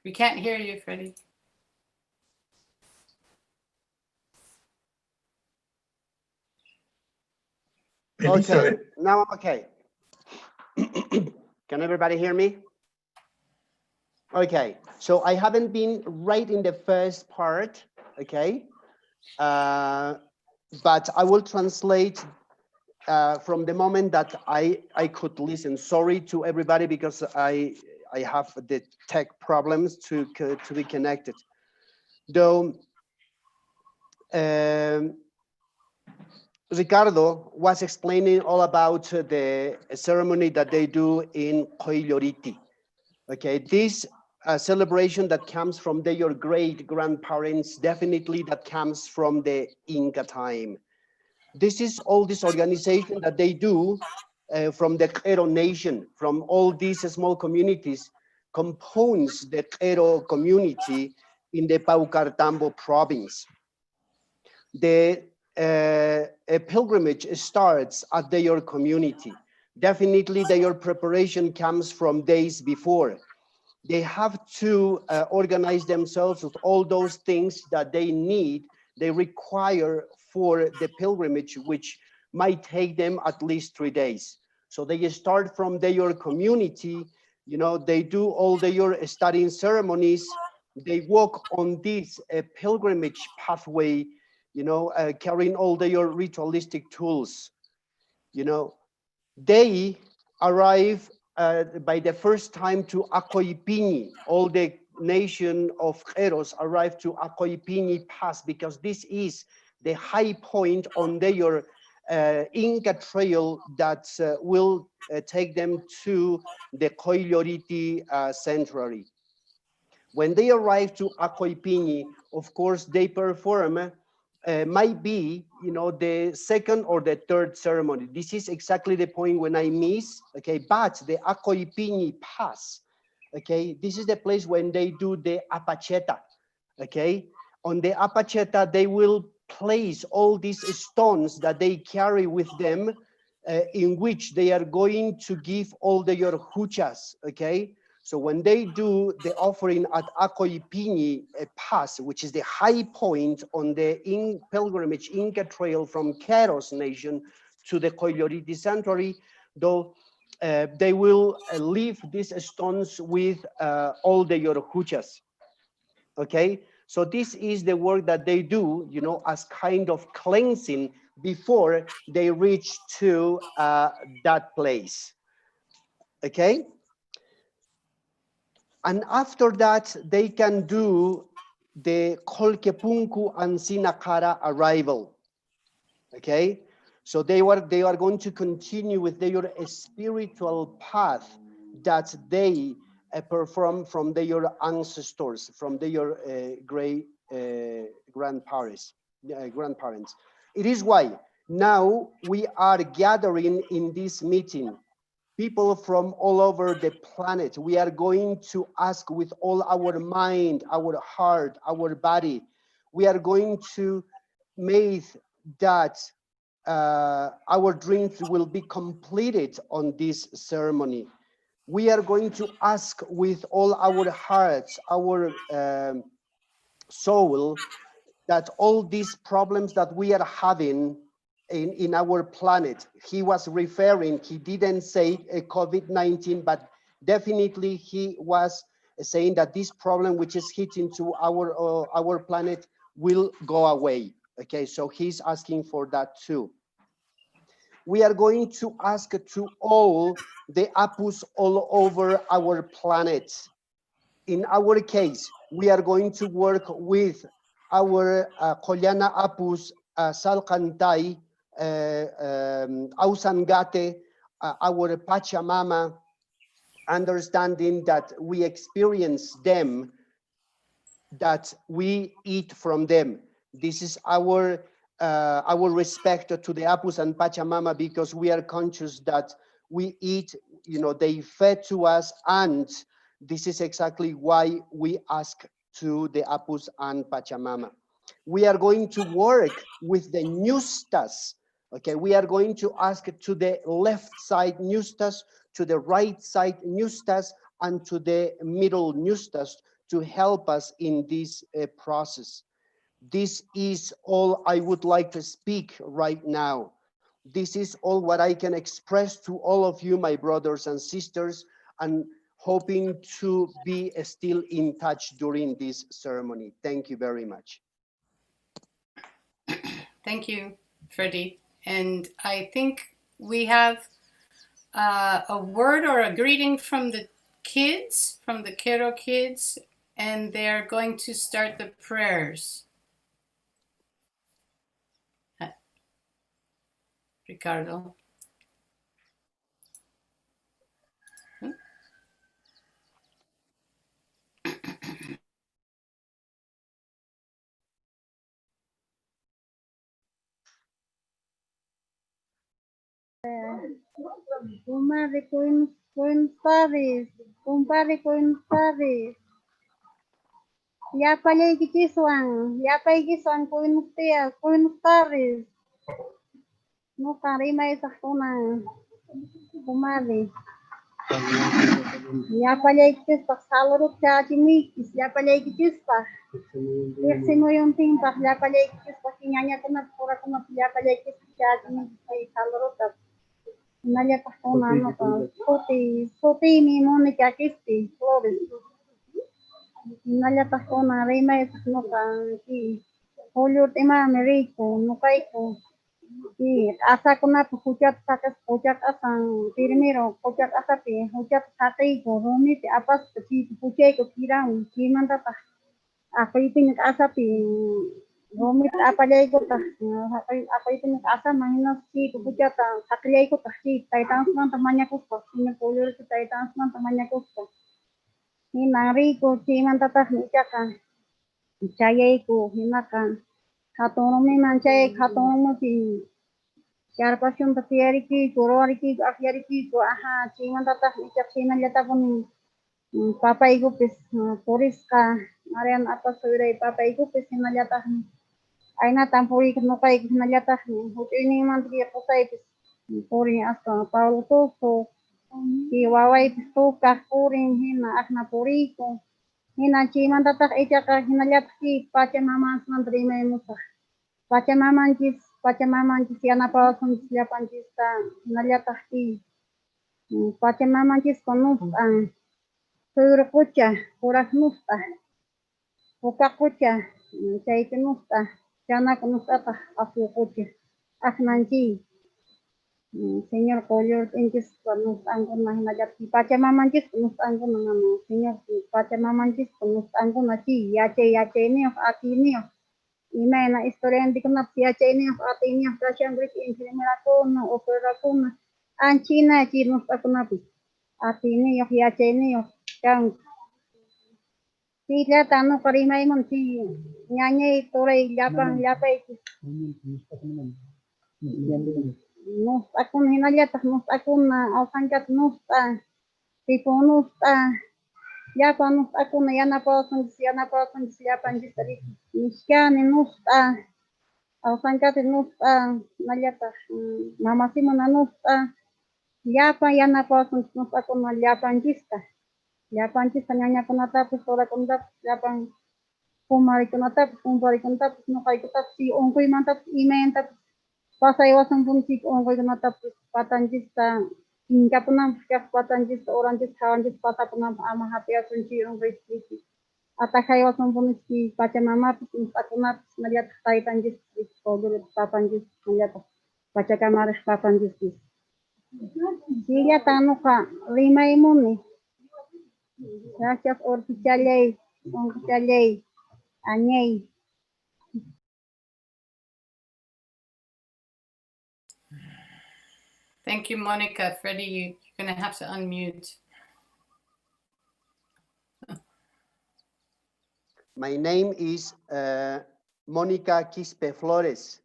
we can't hear you, Freddie. Elizabeth. Okay, now I'm okay. Can everybody hear me? Okay, so I haven't been right in the first part, okay? But I will translate from the moment that I could listen. Sorry to everybody because I have the tech problems to be connected. Though Ricardo was explaining all about the ceremony that they do in Qollori'ti. Okay, this celebration that comes from their great grandparents, definitely that comes from the Inca time. This is all this organization that they do from the Q'ero nation, from all these small communities, compounds the Q'ero community in the Paucartambo province. The a pilgrimage starts at their community. Definitely their preparation comes from days before. They have to organize themselves with all those things that they need, they require for the pilgrimage, which might take them at least 3 days. So they start from their community, you know, they do all their studying ceremonies, they walk on this pilgrimage pathway, you know, carrying all their ritualistic tools. You know, they arrive by the first time to Acoipini. All the nation of Q'eros arrive to Acoipini Pass because this is the high point on their Inca trail that will take them to the Qollori'ti sanctuary. When they arrive to Acoipini, of course, they perform might be, you know, the second or the third ceremony. This is exactly the point when I miss, okay, but the Acoipini Pass, okay, this is the place when they do the apacheta, okay? On the apacheta, they will place all these stones that they carry with them in which they are going to give all their huchas, okay? So when they do the offering at Acoipini Pass, which is the high point on the pilgrimage Inca trail from Q'eros nation to the Qollori'ti sanctuary, though they will leave these stones with all their huchas, okay? So this is the work that they do, you know, as kind of cleansing before they reach to that place, okay? And after that, they can do the Kolkepunku and Sinakara arrival, okay? So they are going to continue with their spiritual path that they perform from their ancestors, from their great grandparents. It is why now we are gathering in this meeting people from all over the planet. We are going to ask with all our mind, our heart, our body. We are going to make that our dreams will be completed on this ceremony. We are going to ask with all our hearts, our soul, that all these problems that we are having in our planet, he was referring, he didn't say COVID-19, but definitely he was saying that this problem which is hitting to our planet will go away. Okay, so he's asking for that too. we are going to ask to all the apus all over our planet. In our case, we are going to work with our Qollana apus, Salkantai, Ausangate, our Pachamama, understanding that we experience them, that we eat from them. This is our respect to the Apus and Pachamama, because we are conscious that we eat, they fed to us, and this is exactly why we ask to the Apus and Pachamama. We are going to work with the Nustas. Okay, we are going to ask to the left side Nustas, to the right side Nustas, and to the middle Nustas to help us in this process. This is all I would like to speak right now. This is all what I can express to all of you, my brothers and sisters, and hoping to be still in touch during this ceremony. Thank you very much. Thank you, Freddie. And I think we have a word or a greeting from the kids, from the Kero kids, and they're going to start the prayers. Ricardo. Comadre, buenas tardes. Compadre, buenas tardes. Ya palay kichisuan. Ya palay kichisuan. Buenos días. Buenas tardes. No carima esa zona. Comadre. Ya palay kichisuan. Salud chachimikis. Ya palay kichisuan. Persimo yung timpa. Ya palay kichisuan. Kinyanya kuna pura kuna. Ya palay kichisuan chachimikis. Salud. Naya tahona no soti mi Mónica Kisti Flores. Naya tahona reima es no ki Qollur tema Americo no kaiko ki asa kuna puchat sakas puchat asan primero puchat asa pe puchat sakai ko romi te apas ki puchay ko kirang ki manta ta akai pin asa pe Romit apalay ko ta ako ito asa minus si pupucha ta saklay ko ta si titans man tamanya ko pa ni Qollur titans man tamanya ko pa ni nari ko si man ta ni ka chayay ko hinakan katono mi man chay katono mo si चार पाँच तैयारी की गोरवारी की अखियारी की को aha si man ta ni ka sinalata ko ni papay ko pis polis ka marian atas suray papay ko pis sinalata ni Aina tampuri no kai nalata hutini mantri posai puri asta Paulo to ki wawai to ka puri hina akna puri ko hina chi manta tak echa ka hinalata ki Pachamama mantri me musa Pachamama kis yana pasun sia panjista hinalata ki Pachamama kis konus an sur kucha puras musta puka kucha chai musta Yana conustata afu kuche. Aknanchi. Señor Qollur Rit'i nos angkon na hinajati. Pachamamanchis nos angkon na señor Pachamamanchis nos angkon na si yache niyo aki niyo. Ina na istorya hindi ko na yache niyo ati niyo. Kasyan Greek enfermera ko no opera ko na. Ang China chinos ako na pi. Ati niyo yache niyo. Kang Sila tano karimay mon si nyanya toray yapay nos akun hinalata nos akun na alsankat nos tipo nos yapa nos akun na yana pasan yapan jistari niskani nos alsankat nos nalata mamasimo na nos yapa yana pasan nos akun na yapan jista Yapan ci sanyanya kunata pus ora kunta yapan kumari kunata no kai kita si ongkoi mantap imenta pasai wasan pun si ongkoi kunata patanjis ta hingga puna siap patanjis orang jis kawan jis pata puna ama hati asun si ongkoi si atakai wasan pun si Pachamama pus akuna melihat kaitan jis Qollur patanjis melihat Pachacamares papandiskis. Silla tanuka Lima imuni. Gracias ortichalei, ortichalei, añei. Thank you, Monica. Freddie, you're going to have to unmute. My name is Monica Quispe Flores.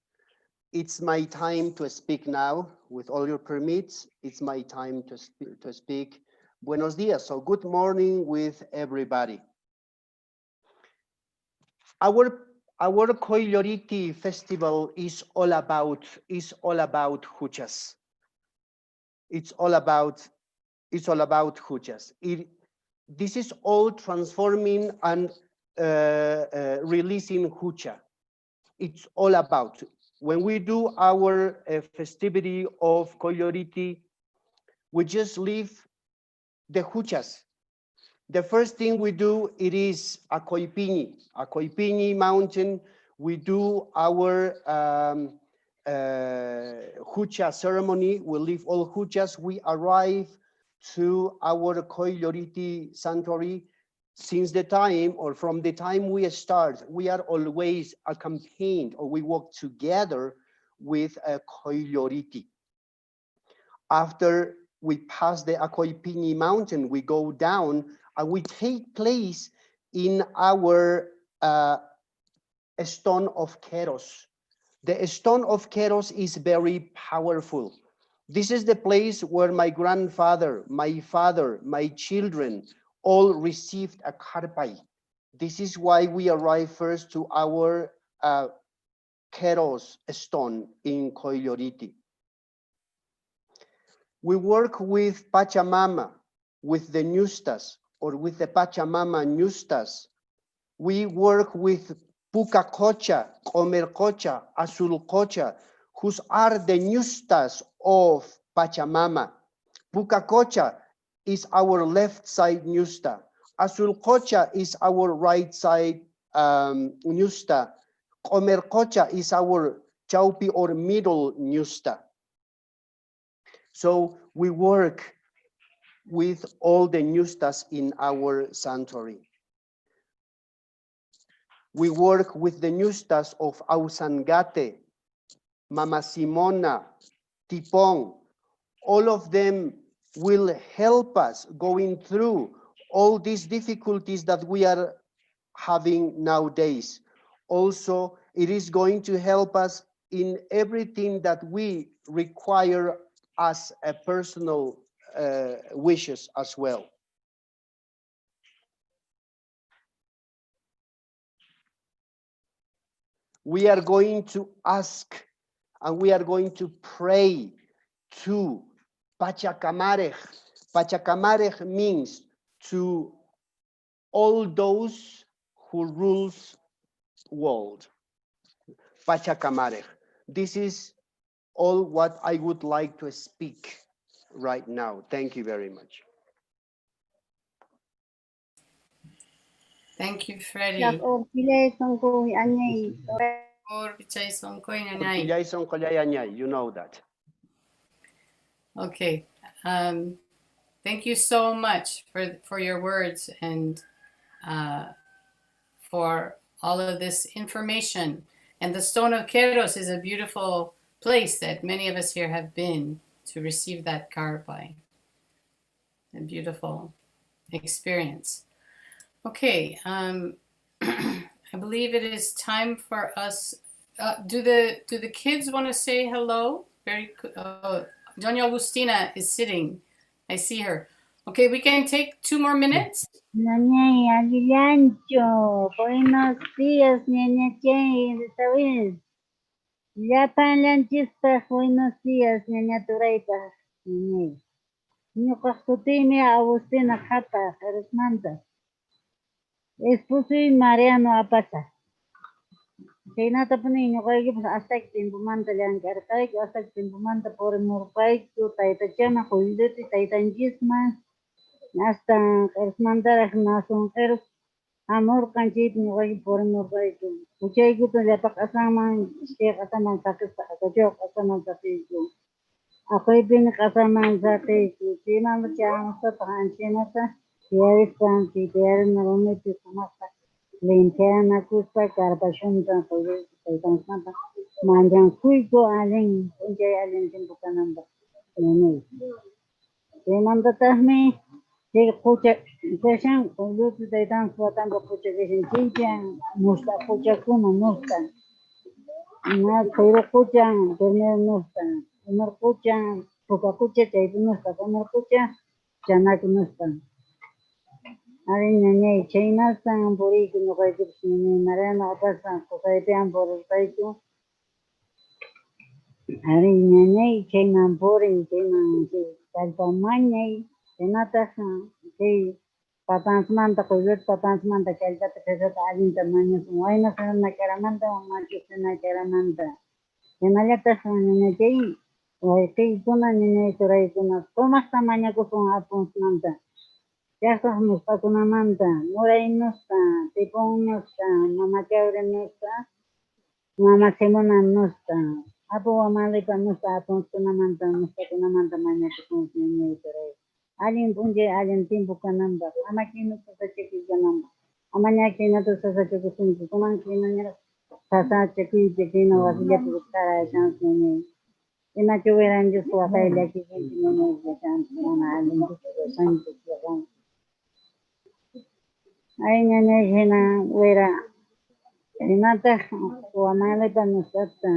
It's my time to speak now. With all your permits, it's my time to speak. Buenos dias, so good morning with everybody. Our Qollori'ti Rit'i festival is all about huchas. It's all about huchas. This is all transforming and releasing hucha. It's all about. When we do our festivity of Qollori'ti, we just leave the huchas. The first thing we do, it is a Qoyllur mountain. We do our hucha ceremony. We leave all huchas. We arrive to our Qollur Rit'i sanctuary. Since the time, or from the time we start, we are always accompanied, or we walk together with a Qollur Rit'i. After we pass the Qoyllur mountain, we go down and we take place in our stone of Keros. The stone of Keros is very powerful. This is the place where my grandfather, my father, my children all received a karpai. This is why we arrive first to our Keros stone in Qollur Rit'i. We work with Pachamama, with the Nustas, or with the Pachamama Nustas. We work with Puka Kocha, Omer Kocha, Azul Kocha, who are the Nustas of Pachamama. Puka Kocha is our left side Nusta. Azul Kocha is our right side Nusta. Omer Kocha is our Chaupi or middle Nusta. So we work with all the Nustas in our sanctuary. We work with the Nustas of Ausangate, Mama Simona, Tipong. All of them will help us going through all these difficulties that we are having nowadays. Also, it is going to help us in everything that we require as a personal wishes as well. We are going to ask and we are going to pray to Pachacamarej. Pachacamarej means to all those who rules world. Pachacamarej. This is all what I would like to speak right now. Thank you very much. Thank you, Freddie. You know that. Okay. Thank you so much for your words and for all of this information. And the Stone of Keros is a beautiful place that many of us here have been to receive that karpai. A beautiful experience. Okay, I believe it is time for us. Do the kids want to say hello? Very Doña Agustina is sitting. I see her. Okay, we can take 2 more minutes. Ñañay Aguilancho, buenos días, Ñaña Chay, Isabel. Ya tan lanchispa, buenos días, Ñaña Turaipa. Ñuqaqtutimi Agustina Jata, Eresmanta. Esposo y Mariano Apasa. Chaynata puni ñuqaykipas hasta tiempumanta llankarqayku, hasta tiempumanta por murqayku, taytachana Qollori'ti taytanchisman, hasta Eresmantaraq nasunqeros Amor kanjit nukai por nukai tu. Ucai ku tu lepak asaman, setiap asaman sakit kajok asaman sakit tu. Aku ibin asaman sakit tu. Cina macam tahan cina sa. Tiaris kanti tiaris narumi tu semasa. Lentera aku sepakai passion tu boleh kita sampai. Manjang kui ko aling, ucai aling timbukan nanda. Ini. Cina tatahmi. Jadi kucak, kesan kalau tu datang suatan berkucak kesan cincang, musta kucak pun musta. Nah, kalau kucak, benar musta. Benar kucak, buka kucak jadi musta. Benar kucak, jangan musta. Hari ni China sang beri kena kaya ni, mereka apa sang kaya yang beri itu. Hari ni China beri China kalau mana China tak si patang semanta Qollur patang semanta kelja terkejut alin temannya semua ini sana keramanta macam sana keramanta. China lihat sana jadi, itu nanya itu rai itu nak. Thomas namanya kusung apun semanta. Jasa musta kuna manta, murai musta, tipong musta, mama cewre musta, mama semona musta. Apa wamali pa musta apun kuna manta manya kusung nanya itu rai. Alin punje alin timbu kanamba, ama kino to sa cheki kanamba. Amanya kino to sa cheki sunju, kuman kino nira sa cheki na wasiya to kara chance nene. Ina chuveran jo swata ila ki kino nene chance na alin to sanju kan. Ay nene hena wera. Ina ta wamale pa nusata.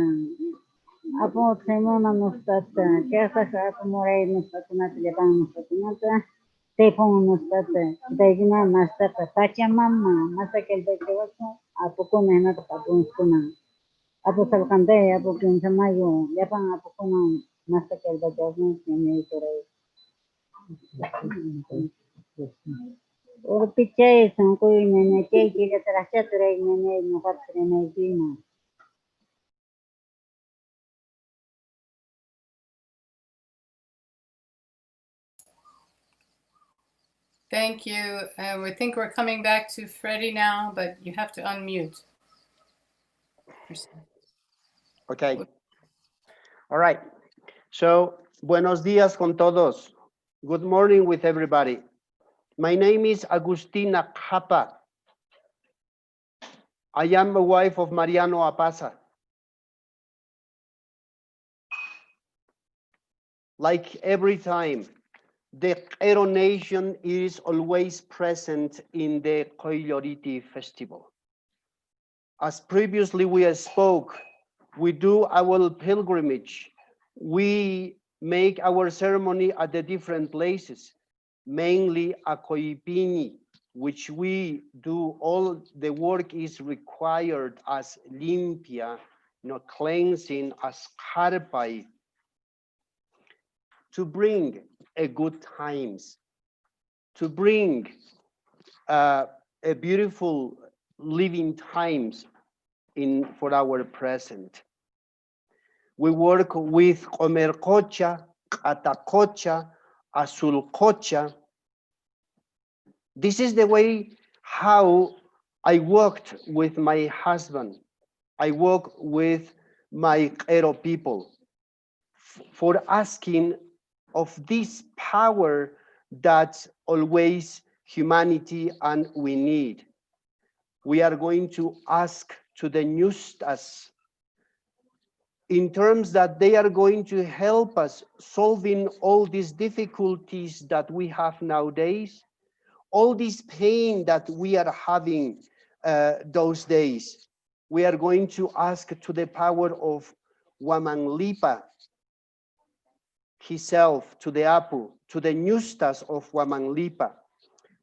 Apo semona nusata, kesa sa apo moray nusata na tilepang nusata na Tepong nustate, daigina nastata, Pachamama, Masakal Bekewaso, Apuko Menat Papunskuna, Apo Salkande, Apo Kinsamayo, Yapang Apokuna, Masakal Bekewaso, Nenitore. Or Piche, Sanko, Nene, Kiki, Rachature, Nene, Nopatre, Negina. Thank you. We think we're coming back to Freddie now, but you have to unmute. Okay. All right. So, buenos días con todos. Good morning with everybody. My name is Agustina Japa. I am a wife of Mariano Apasa. Like every time, the Q'ero nation is always present in the Qollori'ti festival. As previously we spoke, we do our pilgrimage. We make our ceremony at the different places, mainly at Qoyllur, which we do all the work is required as limpia, cleansing, as harpai, to bring a good times, to bring a beautiful living times for our present. We work with Qomercocha, Atacocha, Azulcocha. This is the way how I worked with my husband. I work with my Q'ero people for asking of this power that always humanity and we need. We are going to ask to the Nustas in terms that they are going to help us solving all these difficulties that we have nowadays, all this pain that we are having those days. We are going to ask to the power of Wamanlipa, himself, to the Apu, to the Nustas of Wamanlipa.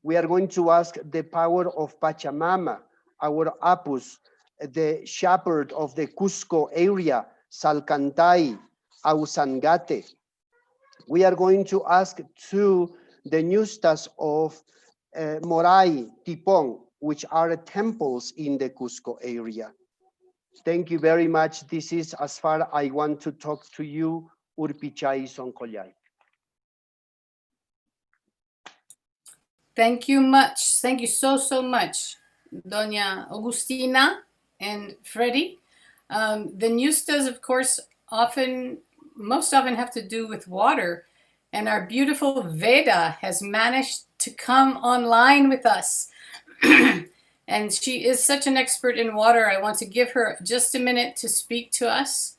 We are going to ask the power of Pachamama, our Apus, the shepherd of the Cusco area, Salcantay, Ausangate. We are going to ask to the Nustas of Moray, Tipong, which are temples in the Cusco area. Thank you very much. This is as far I want to talk to you, Urpichai Sonkollay. Thank you much. Thank you so much. Doña Agustina and Freddie. The Nustas, of course, most often have to do with water. And our beautiful Veda has managed to come online with us. And she is such an expert in water. I want to give her just a minute to speak to us.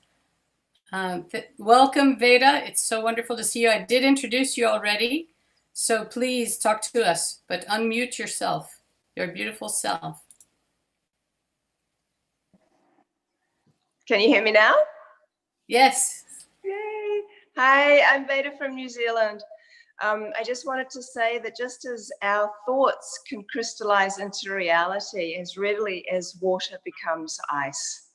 Welcome, Veda. It's so wonderful to see you. I did introduce you already, so please talk to us, but unmute yourself, your beautiful self. Can you hear me now? Yes. Yay. Hi, I'm Veda from New Zealand. I just wanted to say that just as our thoughts can crystallize into reality as readily as water becomes ice,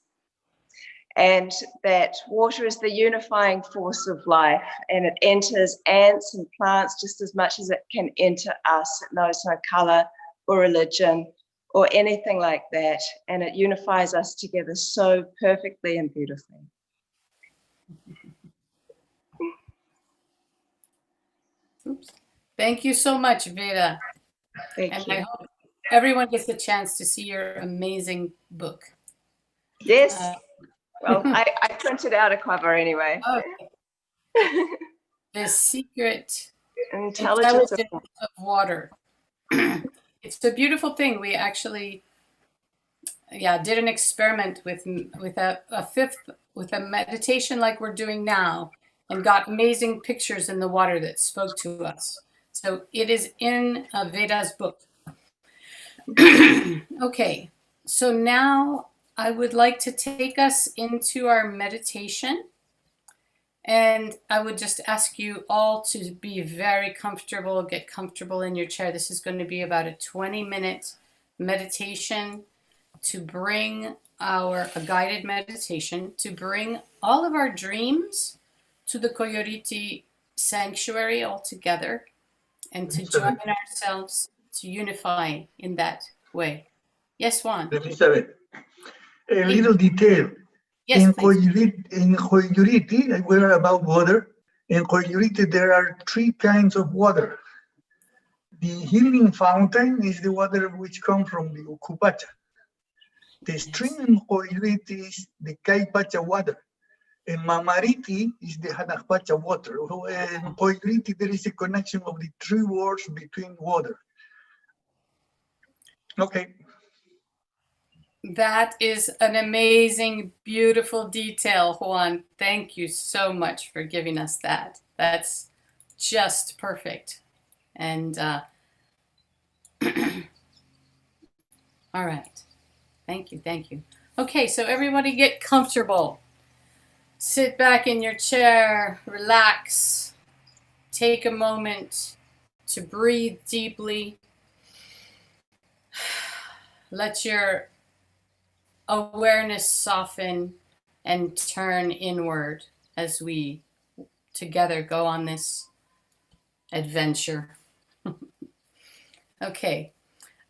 and that water is the unifying force of life, and it enters ants and plants just as much as it can enter us. It knows no color or religion or anything like that, and it unifies us together so perfectly and beautifully. Oops. Thank you so much, Veda. Thank you. I hope everyone gets a chance to see your amazing book. Yes. Well, I printed out a cover anyway. Okay. The Secret Intelligence of Water. It's a beautiful thing. We actually, did an experiment with a meditation like we're doing now, and got amazing pictures in the water that spoke to us. So it is in Veda's book. Okay, so now I would like to take us into our meditation. And I would just ask you all to be very comfortable, get comfortable in your chair. This is going to be about a 20-minute meditation to bring a guided meditation to bring all of our dreams to the Qollori'ti sanctuary all together, and to join ourselves to unify in that way. Yes, Juan. Elizabeth, a little detail. Yes, in please. Qollori'ti, we're about water. In Qollori'ti, there are 3 kinds of water. The healing fountain is the water which comes from the Ukupacha. The stream in Qollori'ti is the Kaipacha water. And Mamariti is the Hanakpacha water. In Qollori'ti, there is a connection of the 3 words between water. Okay. That is an amazing, beautiful detail, Juan. Thank you so much for giving us that. That's just perfect. And all right. Thank you. Thank you. Okay, so everybody get comfortable. Sit back in your chair, relax, take a moment to breathe deeply. Let your awareness soften and turn inward as we together go on this adventure. Okay.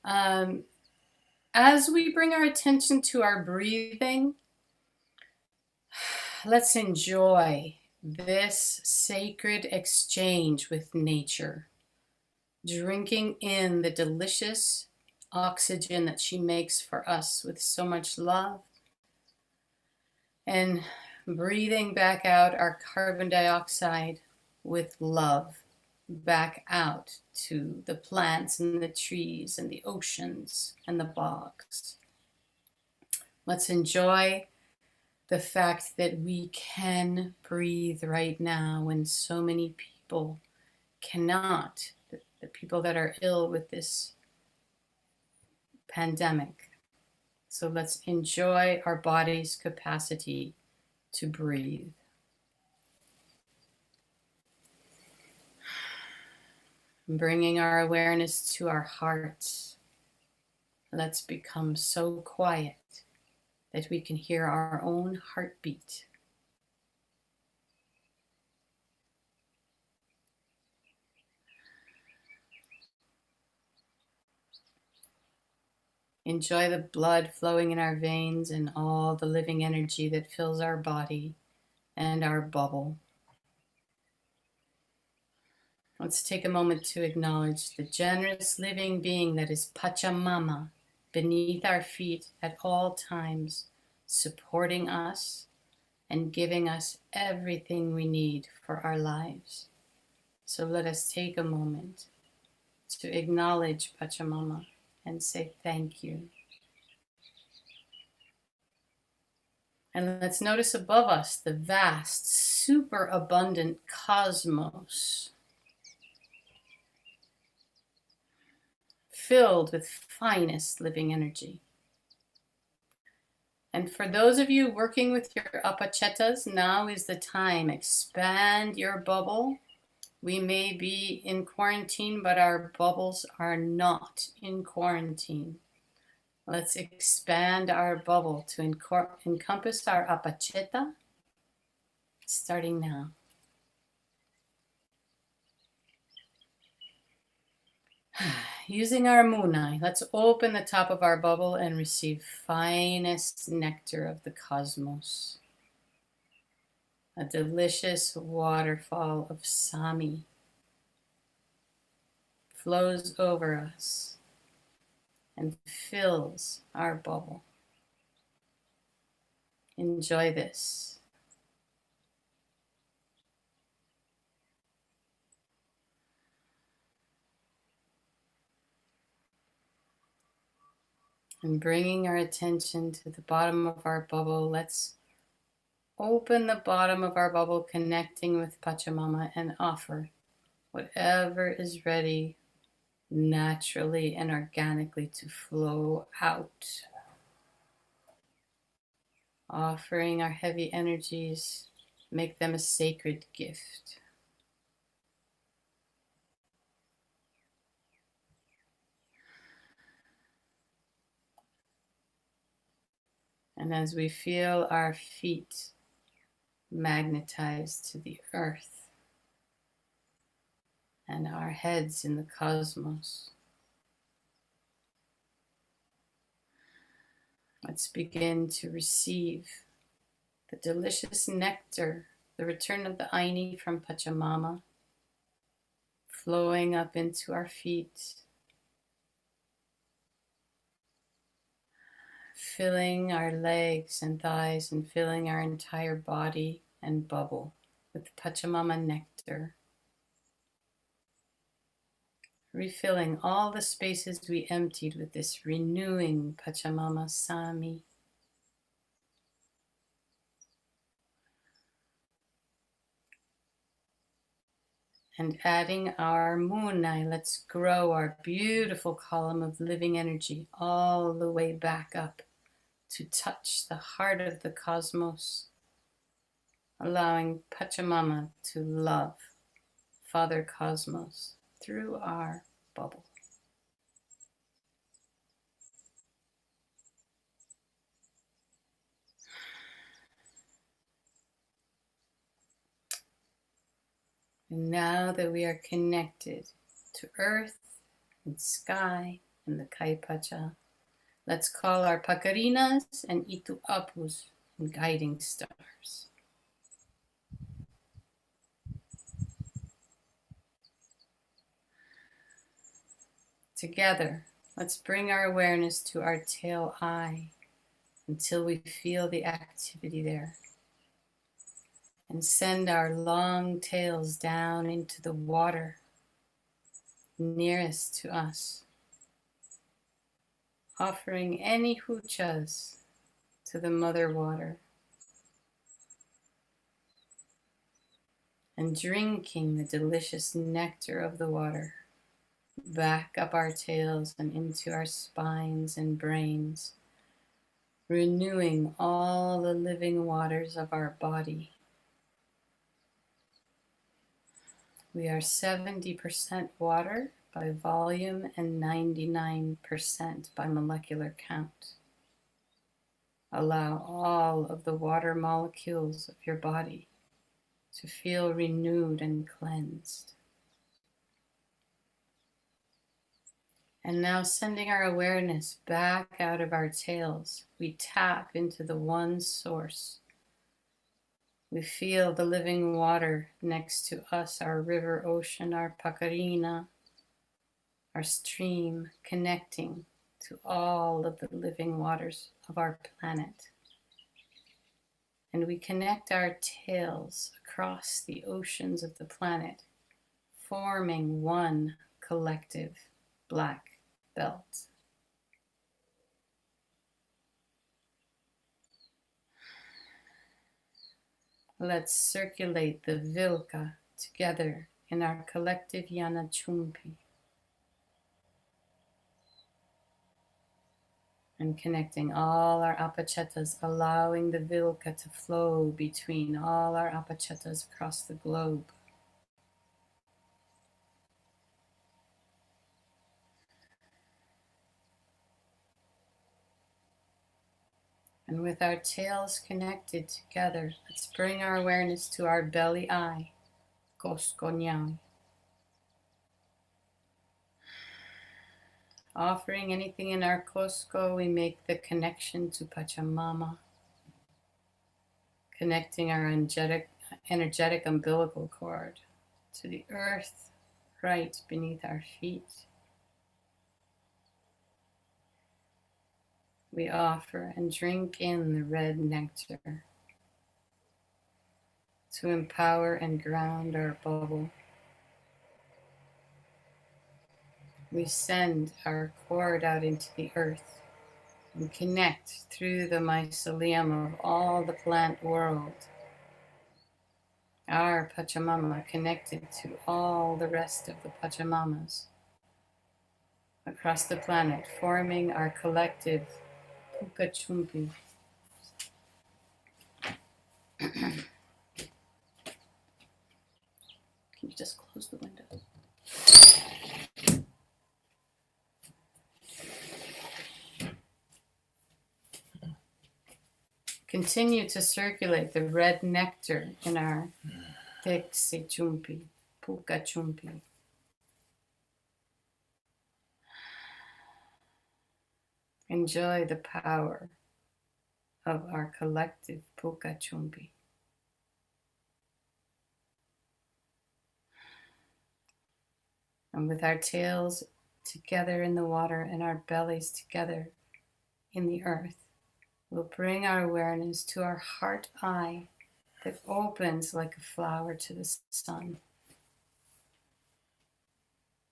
As we bring our attention to our breathing, let's enjoy this sacred exchange with nature, drinking in the delicious oxygen that she makes for us with so much love, and breathing back out our carbon dioxide with love back out to the plants and the trees and the oceans and the bogs. Let's enjoy the fact that we can breathe right now when so many people cannot, the people that are ill with this pandemic. So let's enjoy our body's capacity to breathe. Bringing our awareness to our hearts, let's become so quiet that we can hear our own heartbeat. Enjoy the blood flowing in our veins and all the living energy that fills our body and our bubble. Let's take a moment to acknowledge the generous living being that is Pachamama beneath our feet at all times, supporting us and giving us everything we need for our lives. So let us take a moment to acknowledge Pachamama and say thank you. And let's notice above us the vast, super abundant cosmos, filled with finest living energy. And for those of you working with your apachetas, now is the time. Expand your bubble. We may be in quarantine, but our bubbles are not in quarantine. Let's expand our bubble to encompass our apacheta, starting now. Using our munai, let's open the top of our bubble and receive finest nectar of the cosmos. A delicious waterfall of Sami flows over us and fills our bubble. Enjoy this. And bringing our attention to the bottom of our bubble, let's open the bottom of our bubble, connecting with Pachamama, and offer whatever is ready naturally and organically to flow out. Offering our heavy energies, make them a sacred gift. And as we feel our feet magnetized to the earth and our heads in the cosmos, let's begin to receive the delicious nectar, the return of the Aini from Pachamama, flowing up into our feet, filling our legs and thighs and filling our entire body and bubble with Pachamama nectar, refilling all the spaces we emptied with this renewing Pachamama Sami. And adding our munai, let's grow our beautiful column of living energy all the way back up to touch the heart of the cosmos, allowing Pachamama to love Father Cosmos through our bubble. And now that we are connected to earth and sky and the Kaipacha, let's call our Pakarinas and Itu Apus and guiding stars. Together, let's bring our awareness to our tail eye until we feel the activity there. And send our long tails down into the water nearest to us, offering any huchas to the mother water and drinking the delicious nectar of the water back up our tails and into our spines and brains, renewing all the living waters of our body. We are 70% water by volume and 99% by molecular count. Allow all of the water molecules of your body to feel renewed and cleansed. And now sending our awareness back out of our tails, we tap into the one source. We feel the living water next to us, our river, ocean, our pakarina, our stream, connecting to all of the living waters of our planet. And we connect our tails across the oceans of the planet, forming one collective black belt. Let's circulate the Vilka together in our collective Yana Chumpi. And connecting all our apachetas, allowing the Vilka to flow between all our apachetas across the globe. And with our tails connected together, let's bring our awareness to our belly eye, Koskonyai. Offering anything in our Costco, we make the connection to Pachamama, connecting our energetic umbilical cord to the earth right beneath our feet. We offer and drink in the red nectar to empower and ground our bubble. We send our cord out into the earth and connect through the mycelium of all the plant world. Our Pachamama connected to all the rest of the Pachamamas across the planet, forming our collective Pukachumpi. Can you just close the windows? Continue to circulate the red nectar in our Texe Chumpi, Puka Chumpi. Enjoy the power of our collective Puka Chumpi. And with our tails together in the water and our bellies together in the earth, we'll bring our awareness to our heart eye that opens like a flower to the sun.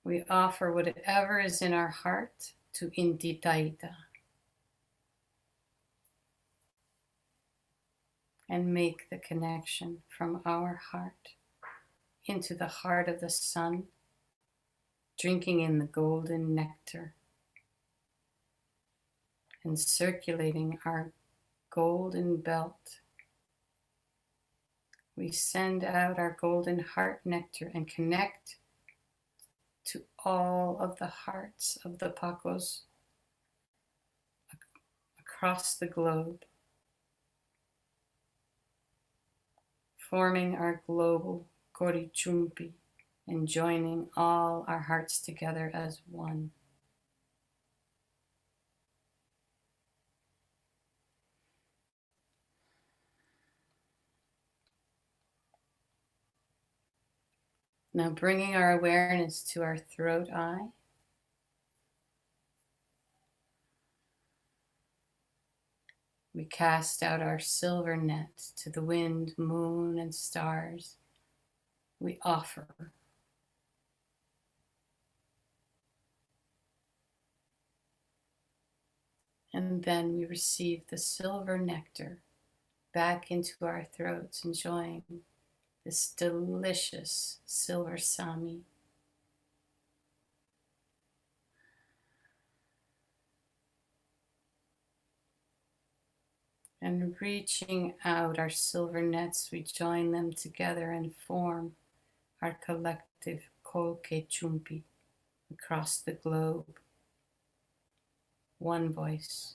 We offer whatever is in our heart to Inti Taita and make the connection from our heart into the heart of the sun, drinking in the golden nectar and circulating our golden belt. We send out our golden heart nectar and connect to all of the hearts of the Pacos across the globe, forming our global Korichumpi and joining all our hearts together as one. Now bringing our awareness to our throat eye. We cast out our silver net to the wind, moon, and stars. We offer. And then we receive the silver nectar back into our throats, enjoying this delicious silver sami. And reaching out our silver nets, we join them together and form our collective Kolke Chumpi across the globe. One voice.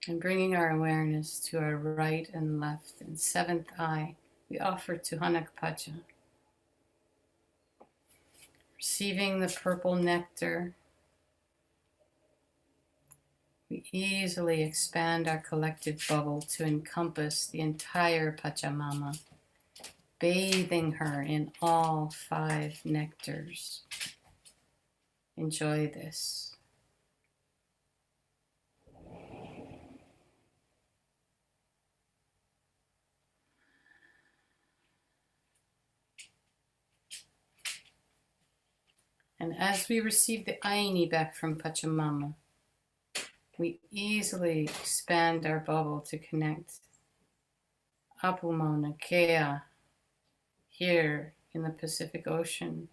And bringing our awareness to our right and left and seventh eye, we offer to Hanak Pacha. Receiving the purple nectar, we we easily expand our collective bubble to encompass the entire Pachamama, bathing her in all 5 nectars. Enjoy this. And as we receive the Aini back from Pachamama, we easily expand our bubble to connect Apu Mauna Kea here in the Pacific Ocean,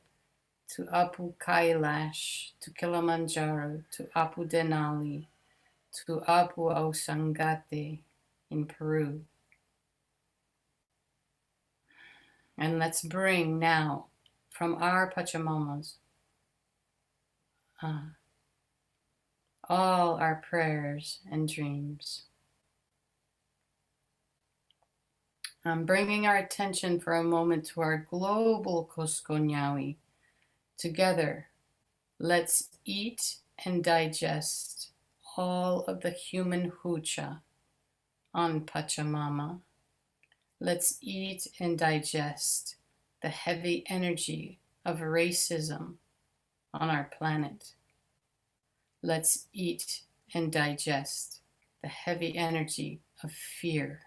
to Apu Kailash, to Kilimanjaro, to Apu Denali, to Apu Ausangate in Peru. And let's bring now from our Pachamamas all our prayers and dreams. Bringing our attention for a moment to our global Koskonyawi. Together, let's eat and digest all of the human hucha on Pachamama. Let's eat and digest the heavy energy of racism on our planet. Let's eat and digest the heavy energy of fear.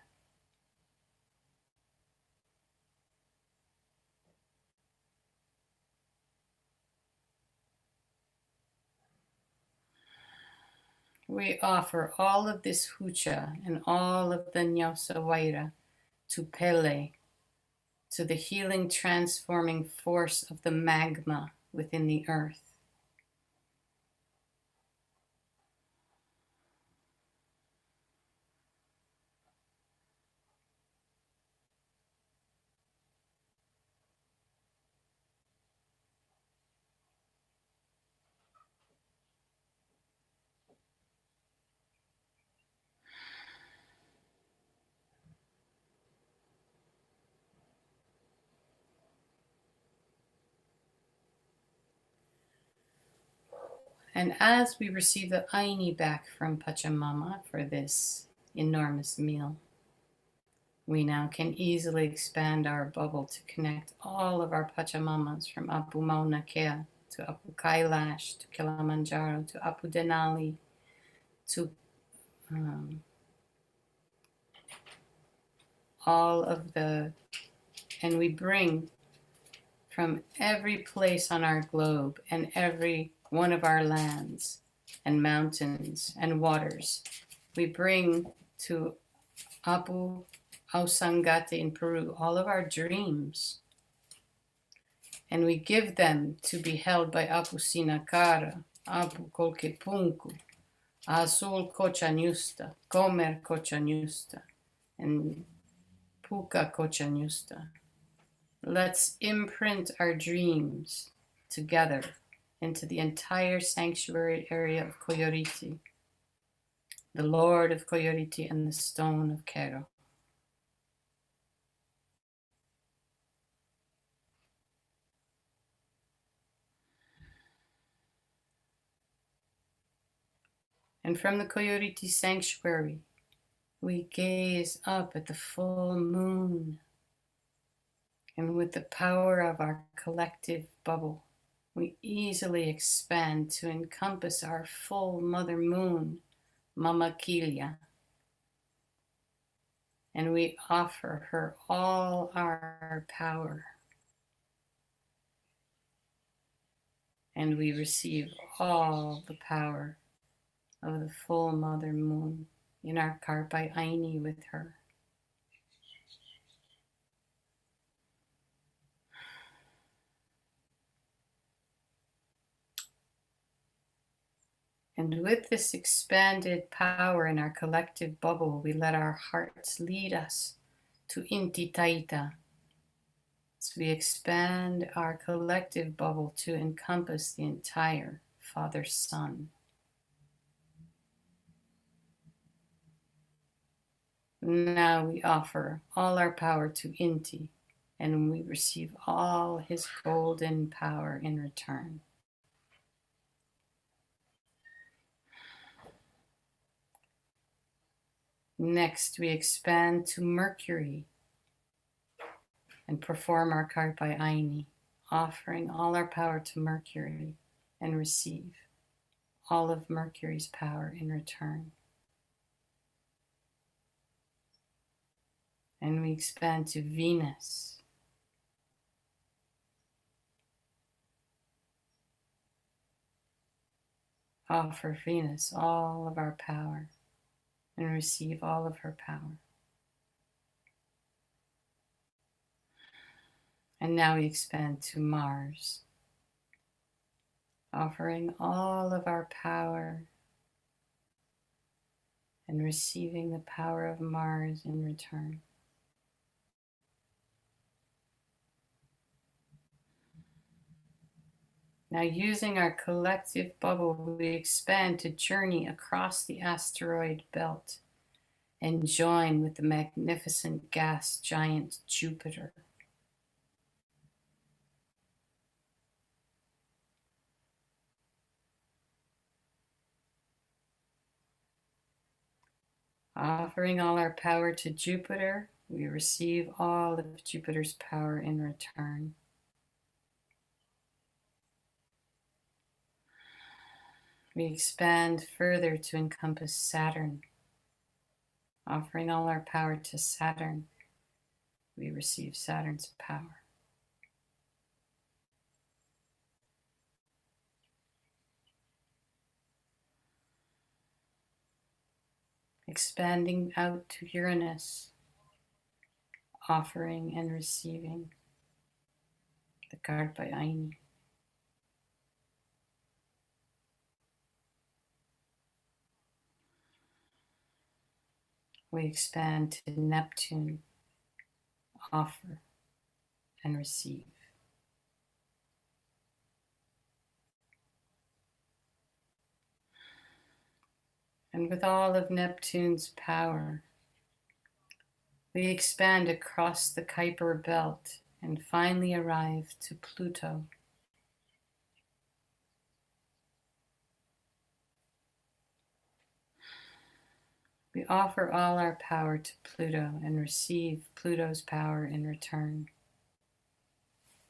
We offer all of this hucha and all of the Nyausa Waira to Pele, to the healing, transforming force of the magma within the earth. And as we receive the Aini back from Pachamama for this enormous meal, we now can easily expand our bubble to connect all of our Pachamamas from Apu Mauna Kea to Apu Kailash to Kilimanjaro to Apu Denali to all of the, and we bring from every place on our globe and every one of our lands and mountains and waters, we bring to Apu Ausangate in Peru all of our dreams, and we give them to be held by Apu Sinakara, Apu Kolkepunku, Azul Cochanyusta, Comer Cochanyusta, and Puka Cochanyusta. Let's imprint our dreams together into the entire sanctuary area of Qollori'ti, the Lord of Qollori'ti and the Stone of Kero. And from the Qollori'ti sanctuary, we gaze up at the full moon. And with the power of our collective bubble, we easily expand to encompass our full mother moon, Mama Kilia. And we offer her all our power. And we receive all the power of the full mother moon in our Karpai Aini with her. And with this expanded power in our collective bubble, we let our hearts lead us to Inti Taita. So we expand our collective bubble to encompass the entire Father-Son. Now we offer all our power to Inti, and we receive all his golden power in return. Next, we expand to Mercury and perform our Karpai Aini, offering all our power to Mercury and receive all of Mercury's power in return. And we expand to Venus. Offer Venus all of our power and receive all of her power. And now we expand to Mars, offering all of our power and receiving the power of Mars in return. Now, using our collective bubble, we expand to journey across the asteroid belt and join with the magnificent gas giant Jupiter. Offering all our power to Jupiter, we receive all of Jupiter's power in return. We expand further to encompass Saturn. Offering all our power to Saturn, we receive Saturn's power. Expanding out to Uranus, offering and receiving the Karpai Aini. We expand to Neptune, offer and receive. And with all of Neptune's power, we expand across the Kuiper belt and finally arrive to Pluto. We offer all our power to Pluto and receive Pluto's power in return.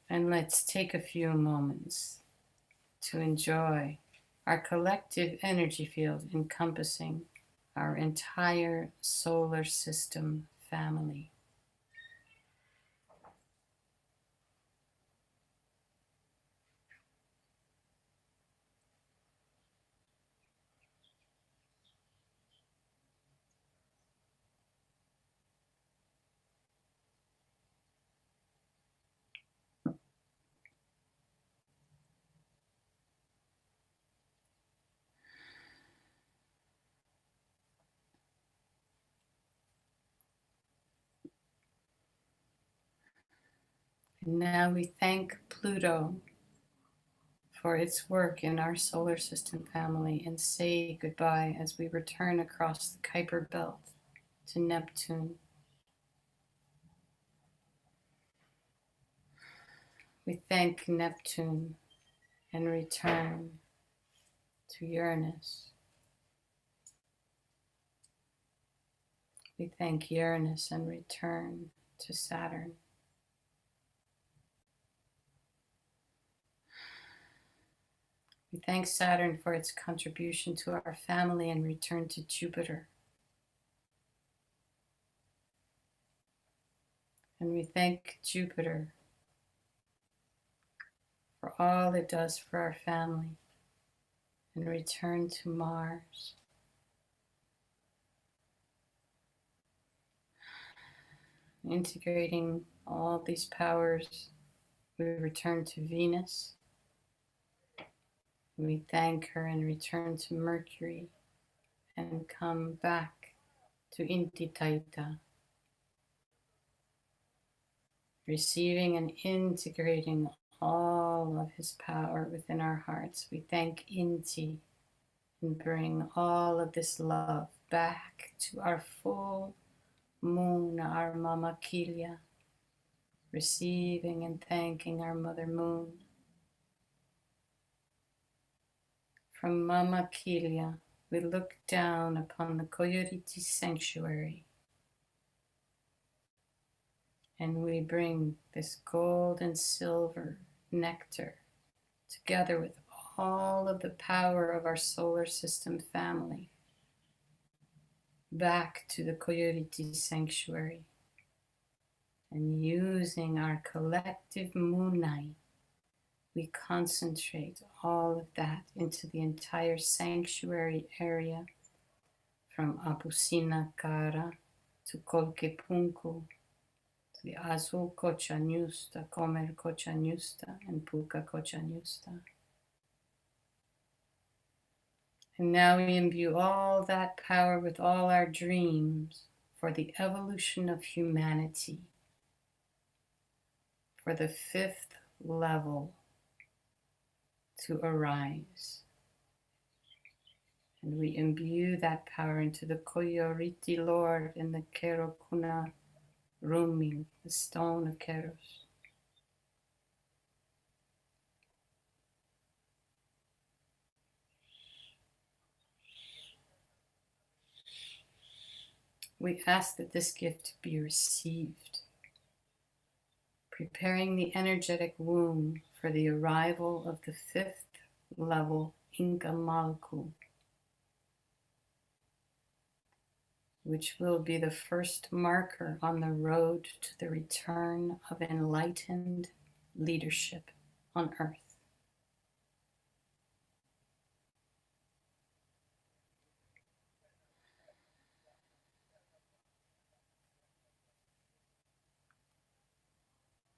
And let's take a few moments to enjoy our collective energy field encompassing our entire solar system family. And now we thank Pluto for its work in our solar system family and say goodbye as we return across the Kuiper belt to Neptune. We thank Neptune and return to Uranus. We thank Uranus and return to Saturn. We thank Saturn for its contribution to our family and return to Jupiter. And we thank Jupiter for all it does for our family and return to Mars. Integrating all these powers, we return to Venus. We thank her and return to Mercury and come back to Inti Taita, receiving and integrating all of his power within our hearts. We thank Inti and bring all of this love back to our full moon, our Mama Kilia, receiving and thanking our Mother Moon. From Mama Kilia, we look down upon the Qollori'ti sanctuary and we bring this gold and silver nectar together with all of the power of our solar system family back to the Qollori'ti sanctuary, and using our collective munai, we concentrate all of that into the entire sanctuary area from Apusina Kara to Kolkepunku to the Azul Kochanusta, Comer Kochanusta, and Puka Kochanusta. And now we imbue all that power with all our dreams for the evolution of humanity, for the 5th level to arise. And we imbue that power into the Qollori'ti Lord and the Kero Kuna Rumi, the stone of Keros. We ask that this gift be received, preparing the energetic womb for the arrival of the 5th level Inca Malku, which will be the first marker on the road to the return of enlightened leadership on Earth.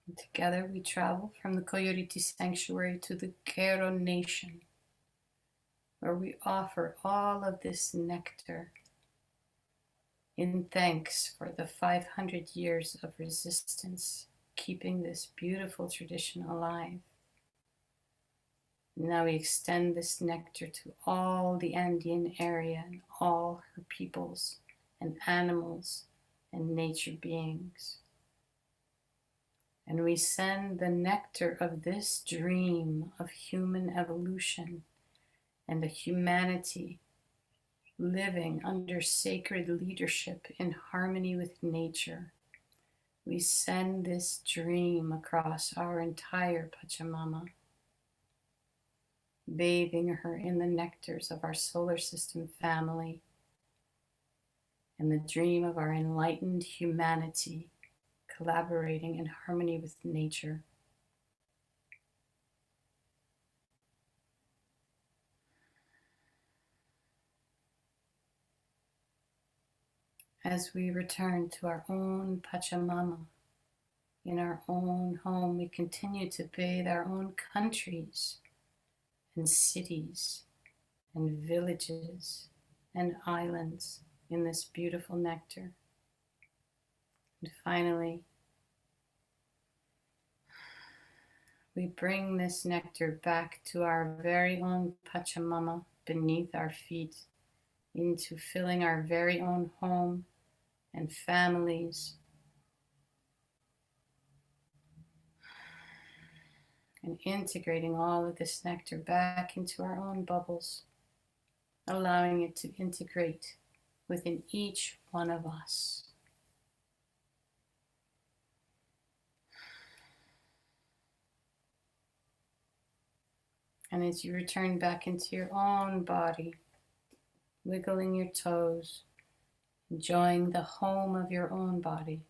And together we travel from the Qollori'ti sanctuary to the Kero nation, where we offer all of this nectar in thanks for the 500 years of resistance, keeping this beautiful tradition alive. Now we extend this nectar to all the Andean area and all her peoples and animals and nature beings. And we send the nectar of this dream of human evolution and a humanity living under sacred leadership in harmony with nature. We send this dream across our entire Pachamama, bathing her in the nectars of our solar system family and the dream of our enlightened humanity collaborating in harmony with nature. As we return to our own Pachamama, in our own home, we continue to bathe our own countries and cities and villages and islands in this beautiful nectar. And finally, we bring this nectar back to our very own Pachamama beneath our feet, into filling our very own home and families, and integrating all of this nectar back into our own bubbles, allowing it to integrate within each one of us. And as you return back into your own body, wiggling your toes, enjoying the home of your own body,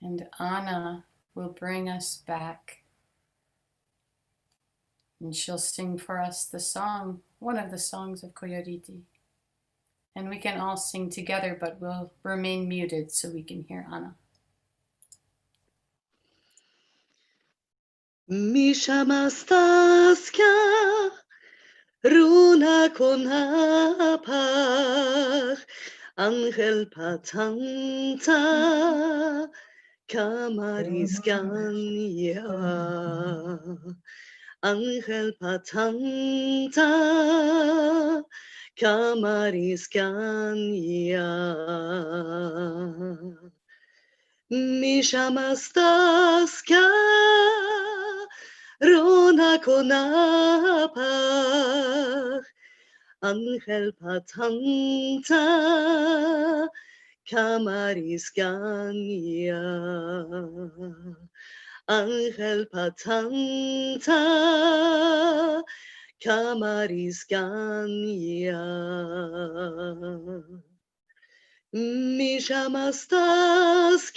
and Anna will bring us back, and she'll sing for us the song, one of the songs of Qollori'ti. And we can all sing together, but we'll remain muted so we can hear Anna. Mishamastaska runa konapach Angel patanta kamarisganya Angel patanta kamariscania. Mi llamastas rona conapa. Angel patanta kamariscania. Angel patanta kamariscania. Mi llamastas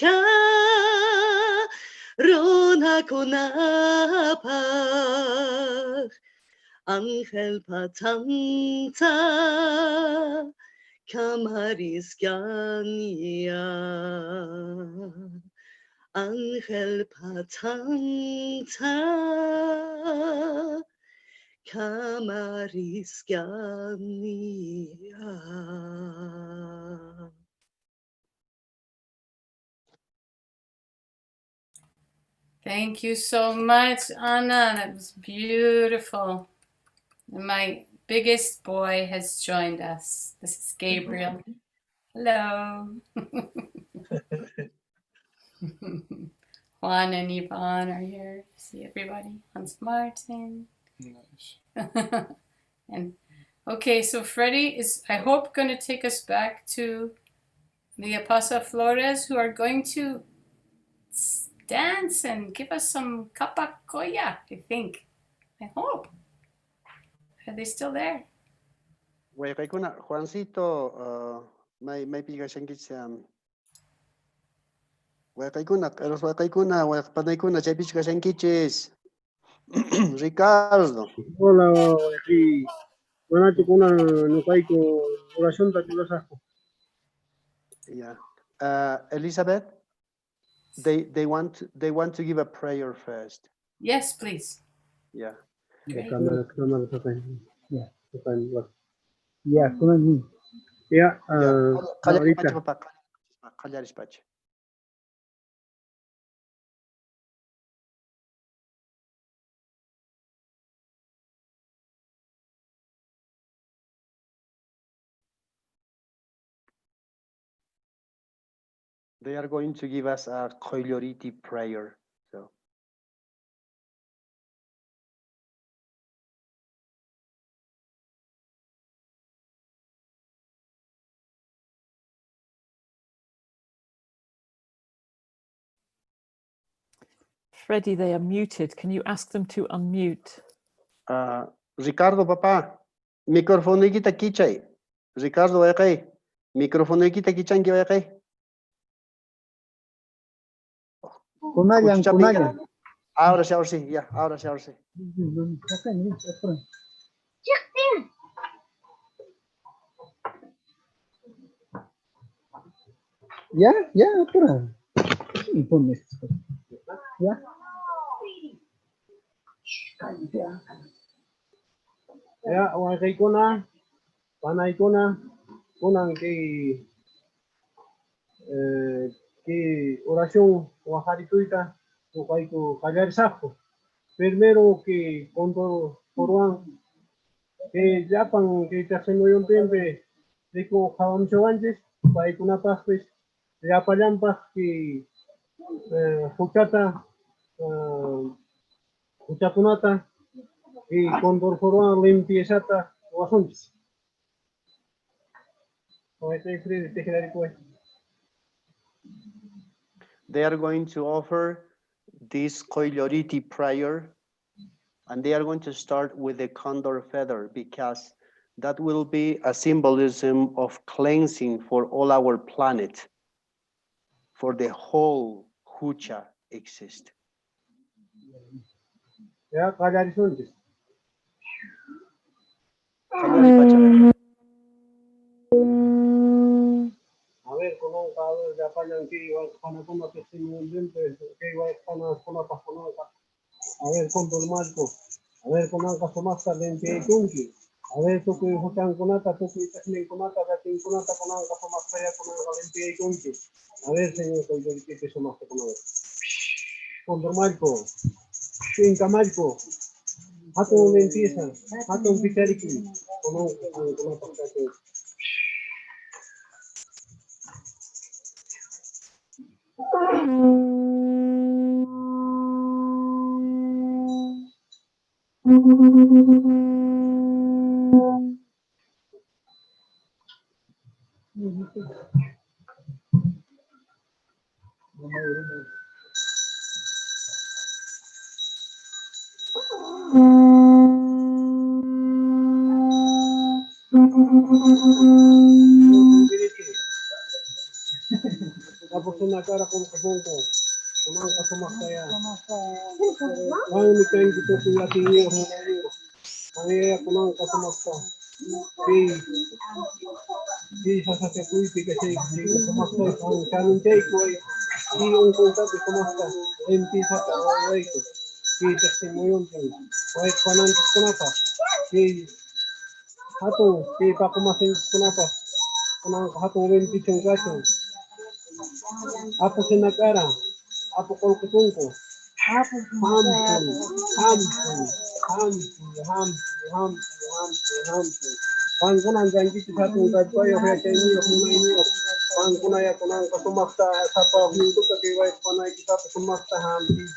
rona conapa. Angel patanta kamariscania. Angel patanta kamariscania. Thank you so much, Anna. That was beautiful. And my biggest boy has joined us. This is Gabriel. Hello. Juan and Yvonne are here. See everybody. Hans Martin. Nice. And okay, so Freddie is, I hope, going to take us back to the Apostle Flores, who are going to dance and give us some capacoya, I think. I hope. Are they still there? Huaycaicuna, Juancito, may pigashan kitsan. Huaycaicuna, los Huaycaicuna, Huaypanaicuna, Chapichgashan kichis. Ricardo. Hola, aquí. Manati kuna nukaiko oración takilasako. Yeah. Elizabeth, they want to give a prayer first. Yes, please. Yeah. Great. Ya, kunan. Ya, ahorita. They are going to give us a Qollori'ti prayer. So. Freddie, they are muted. Can you ask them to unmute? Ricardo, papa, microphone kita kichay. Ricardo, okay. Microphone kita kichan ki okay. Kunayan. Ahora sí, ya, ahora sí. Ya, pura. Ya. Ya, Huaycaicuna, Panaicuna, kunan que oración Huajarituita, Huayco callar saco. Primero que cuando Juan que Japan que te hacen muy un tiempo de como mucho antes para que una paz pues ya palampas que Fuchata Fuchatunata y cuando Juan limpiezata o asuntos. They are going to offer this Qollori'ti prayer, and they are going to start with the condor feather because that will be a symbolism of cleansing for all our planet, for the whole Hucha exist. Ya, Callarisuntis. A ver, con un cabrón de apañan que igual para como que se me invente, que igual para pasar. A ver, con el marco. A ver, con un caso más tarde en pie tunki. A ver, tú que juegan con ata, tú que estás en con ata, que con ata con un caso más allá con un pie tunki. A ver, señor, que eso más que con un. Con el marco. Cinca marco. hatong limpieza, hatong pitariki, kunang pagkakas. Tapos sinakara kong kabungko, kumang kasumakaya. Ang nikain dito pinatili ang hulayo. Ang iya kumang kasumakta. Di sasasekuiti kasi di kasumakta. Ang kanunchay ko ay di ang kunta di kumakta. Empisa ka away ko. Di testimonyon ko. Kahit panantos ko na pa. Di hatong, di pa kumasin ko na pa. Kumang hatong rintisong kasyon. Apo sinagara, apo kolkutungko, hampu. Pangkunan janji sa atong kadpayo kaya kay niyo kung niyo. Pangkunaya ko nang kasumakta sa pahingko sa kiwait panay kita kasumakta hampi.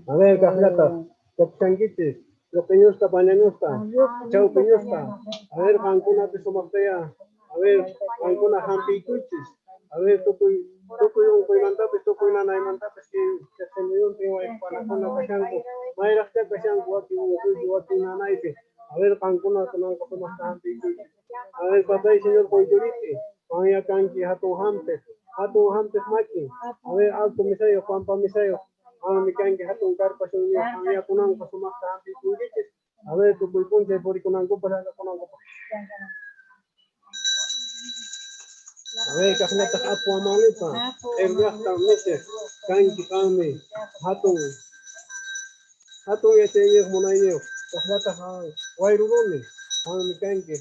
A ver, Caslata, Kapsangitis, lo peñosta, pañañosta, chau peñosta, a ver, Cancuna te sumatea, a ver, Cancuna hampi cuchis, a ver, tukuy yung kuymantapis, tukuy na naimantapis, que se me dio un tío ahí para con la casanco, mayras te casanco, wati nanaipe, a ver, Cancuna, Cananco, sumasta hampi cuchis, a ver, papá y señor Qollur Rit'i, Panya Kanki, Hatu Hampes Maki, a ver, Alto Misayo, Pampa Misayo, mi kanki hatong karpasyon niya, ang iya kunang kasumakta ang pipuritis. A ver, tukoy punte, puri kunang ko, pasala kunang ko. A ver, kaklatak apo amalipa, erwakta meses, kanki kami, hatong yate niyo muna niyo, kaklatak wairuruni, ang mi kanki,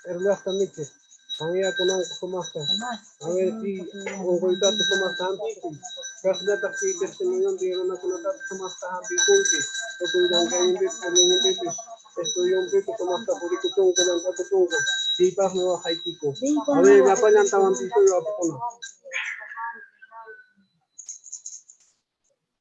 erwakta meses. Ang iya kunang kasumakta. A ver, si ang kulitat kasumakta ang pipuritis. Kasda taksi testimonyon di na kunata sumasta hampi kunki. Ito yung kain bit yung bit. Ito yung bit sumasta puri kutong ko lang kutong ko. Di pa mo haiti ko. Ame apa yang tawan piso yo apa kono.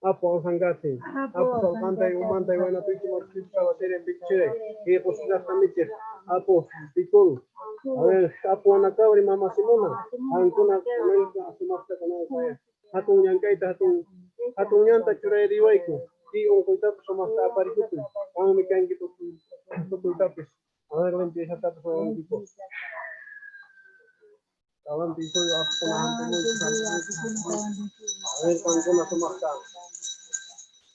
Apo ang sanggati. Apo ang kantay umantay wana piso mo piso wa tere picture. Ke posila samitir. Apo pikul. Ame apo nakawri mama Simona. Ang kuna sumasta kana saya. Hatong yang kay hatong yang ta curai riwai ko di ong ko tapos sumasta apari ko ang mikan gitu to tapos ang ren pesa tapos ang tipo kawan piso yo ako na hanto mo ang pang ko na sumasta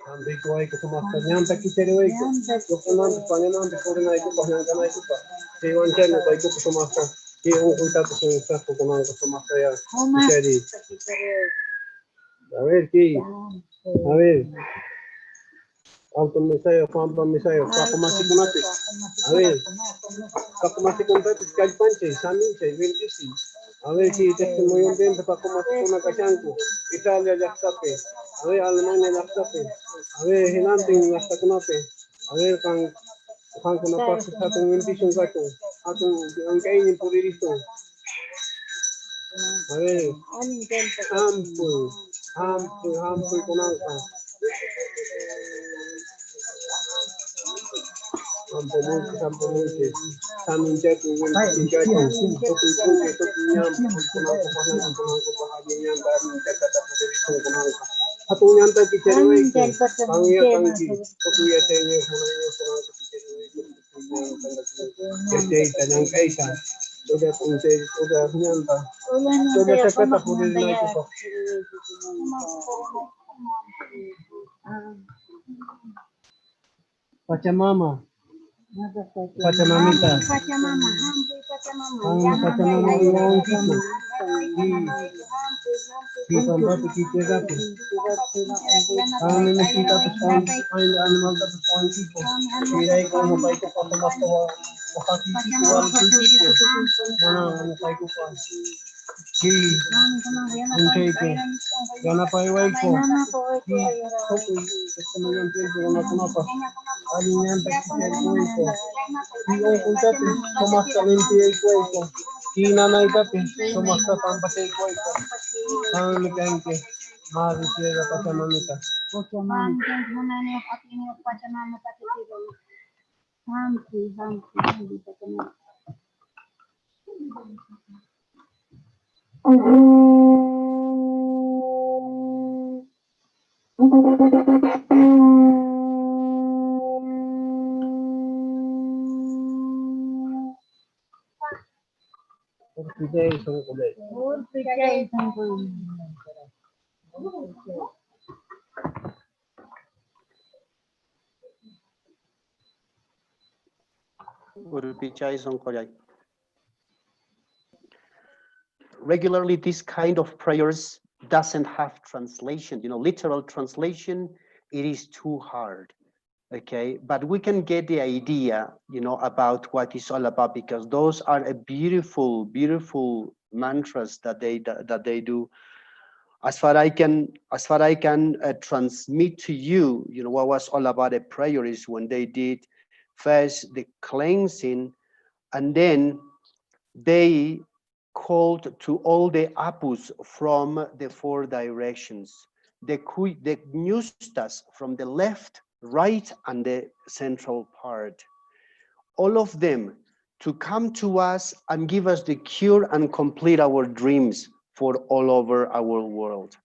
ang biko ay ko sumasta yang ta kiteri wai ko ko nan panganan de ko na ko panganan kana ko pa di wan chen ko ko sumasta di ong ko tapos sumasta ko na ko sumasta ya kiteri. A ver, ¿qué? A ver. Alto misayo, pampa misayo, pakumasi kunate. A ver. Pakumasi kunate, kalpanche, saminche, ventisi. A ver, si testimonyo din sa pakumasi kunakasanko. Italia yaksape. A ver, Alemania yaksape. A ver, hinanting yaksakunate. A ver, kang kunapasis atong impisyon kato. Atong ang kainin puririto. A ver, hampu kunangka. Hampu multi. Samin jatuh, jatuh. Topi nyam, kunangka bahagi nyam baru kata pudirito kunangka. Atong nyanta kicerwe ko. Pangya kangki. Topi ya tenye kunangka kunangka kicerwe ko. Kecei tanang kaitan. Sudah punce, sudah nyanta. Sudah kata pudirito ko. Pachamama. Pachamamita. Pachamama yung kito. Di pampati kitirapi. Ang nakita tapos ang animal tapos ang kito. Siray ko mabay ko pa tumastawa. Makakikito ang kito. Ano mabay ko pa. ki unsay ko gana pa iway ko ki okay gusto mo yung tiempo na kumapa alinyan pa ko ki ongkol dati sumasta limpiyay ko ki nanay dati sumasta pampasay ko ang mikangke Mari siya pa sa mamita. Regularly, this kind of prayers doesn't have translation, literal translation, it is too hard. Okay, but we can get the idea, about what it's all about, because those are a beautiful, beautiful mantras that they do. As far I can transmit to you, what was all about a prayer is when they did first the cleansing, and then they called to all the apus from the 4 directions, the Nustas from the left, right, and the central part, all of them to come to us and give us the cure and complete our dreams for all over our world.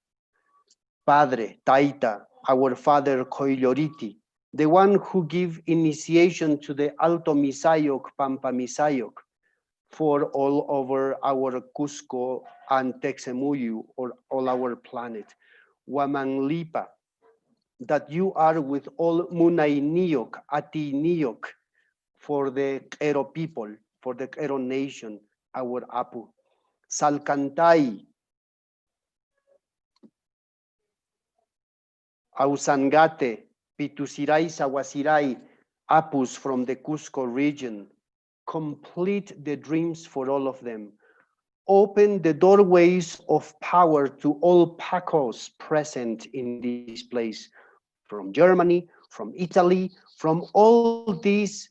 Padre, Taita, our father Qollori'ti Rit'i, the one who gave initiation to the Alto Misayok, Pampa Misayok, for all over our Cusco and Texemuyu, or all our planet. Wamanlipa, that you are with all Munay Niyok, Ati Niyok, for the Q'ero people, for the Q'ero nation, our Apu. Salcantay, Ausangate, Pitusiray, Sawasiray, Apus from the Cusco region. Complete the dreams for all of them. Open the doorways of power to all Pacos present in this place, from Germany, from Italy, from all these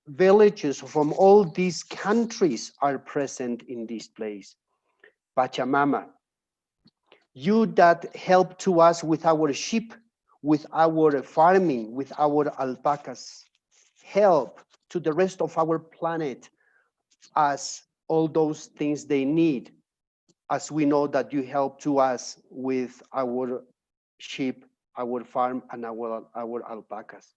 villages, from all these countries are present in this place. Pachamama, you that help to us with our sheep, with our farming, with our alpacas, help to the rest of our planet as all those things they need, as we know that you help to us with our sheep, our farm, and our alpacas.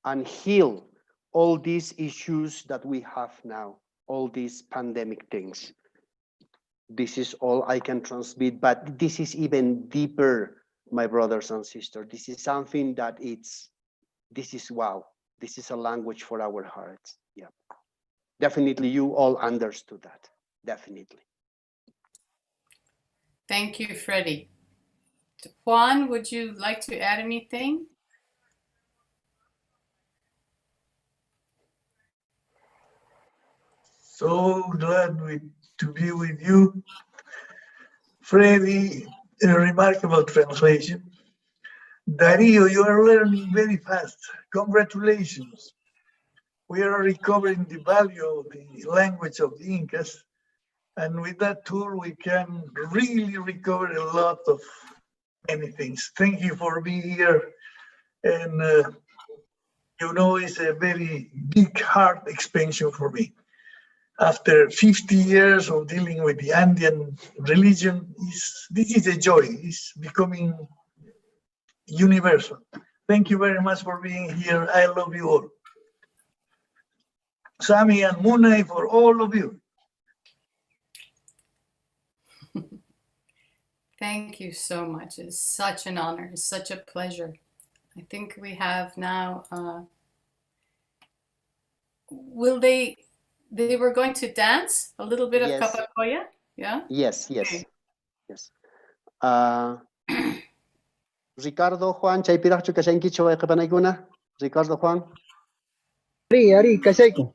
And heal all these issues that we have now, all these pandemic things. This is all I can transmit, but this is even deeper, my brothers and sisters. This is something that this is wow. This is a language for our hearts. Yeah, definitely you all understood that, definitely. Thank you, Freddie. Juan, would you like to add anything? So glad to be with you. Freddie, a remarkable translation. Dario, you are learning very fast. Congratulations. We are recovering the value of the language of the Incas. And with that tool, we can really recover a lot of many things. Thank you for being here. And it's a very big heart expansion for me. After 50 years of dealing with the Andean religion, this is a joy. It's becoming universal. Thank you very much for being here. I love you all. Sami and Munay, for all of you. Thank you so much. It's such an honor. It's such a pleasure. I think we have now, they were going to dance a little bit of Capacoya? Yeah? Yes. Okay. Yes. Ricardo, Juan, chay piraqchu kashankichu wayqipanakuna? Ricardo Juan. Ari, kasayko.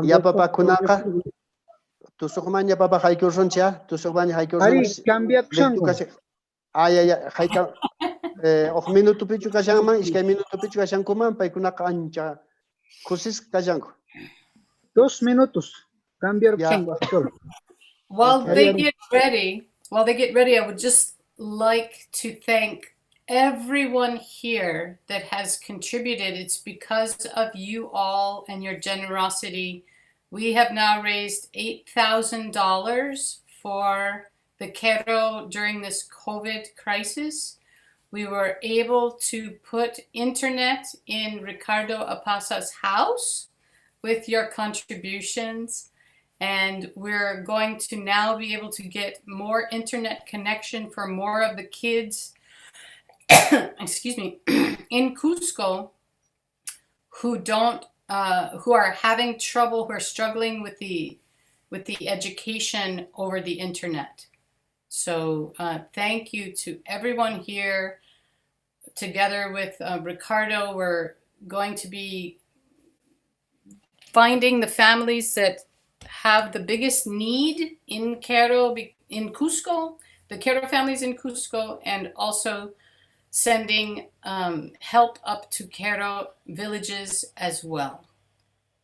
Ya papa kunaka. Tusukman ya papa haikurson cha. Tusukman haikurson. Ari, cambiat sangko. Ya haika. 1 minuto pichu kasang man, iskay minuto pichu kasang kuman, pay kunaka ancha. Kusis kasang. 2 minutos. Cambiar sangko. While they get ready, I would just like to thank everyone here that has contributed. It's because of you all and your generosity. We have now raised $8,000 for the Quero during this COVID crisis. We were able to put internet in Ricardo Apasa's house with your contributions. And we're going to now be able to get more internet connection for more of the kids, excuse me, in Cusco who are having trouble, who are struggling with the education over the internet. So thank you to everyone here. Together with Ricardo, we're going to be finding the families that have the biggest need in Quero, in Cusco, the Quero families in Cusco, and also sending help up to Quero villages as well,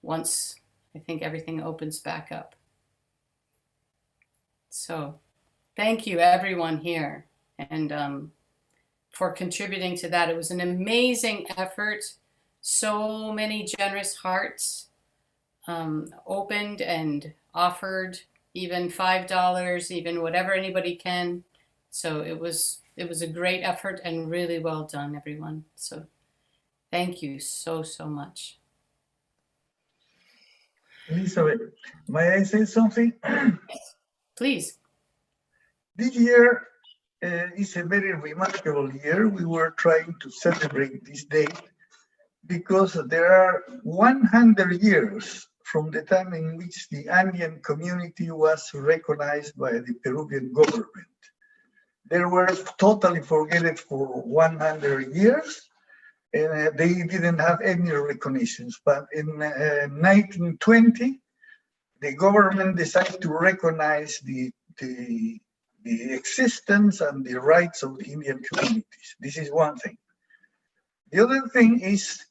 once I think everything opens back up. So thank you everyone here and for contributing to that. It was an amazing effort. So many generous hearts opened and offered even $5, even whatever anybody can. So it was a great effort and really well done, everyone. So thank you so much. Elizabeth, may I say something? Please. This year is a very remarkable year. We were trying to celebrate this date because there are 100 years from the time in which the Andean community was recognized by the Peruvian government. They were totally forgotten for 100 years, and they didn't have any recognitions. But in 1920, the government decided to recognize the existence and the rights of the Indian communities. This is one thing. The other thing is,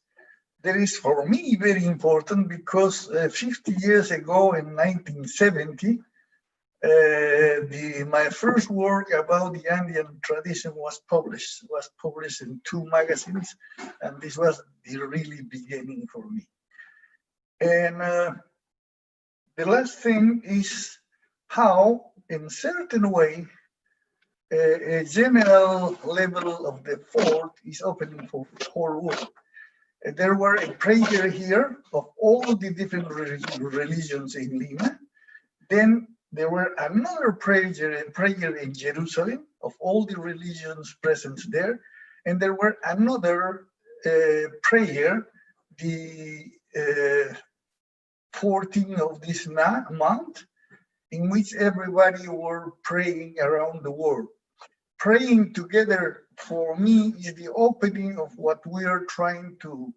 that is for me very important because 50 years ago in 1970, my first work about the Andean tradition was published in 2 magazines, and this was the really beginning for me. And the last thing is how, in certain way, a general level of the fort is opening for the whole world. There were a prayer here of all the different religions in Lima. Then there were another prayer in Jerusalem of all the religions present there. And there were another prayer, the 14th of this month, in which everybody were praying around the world. Praying together, for me, is the opening of what we are trying to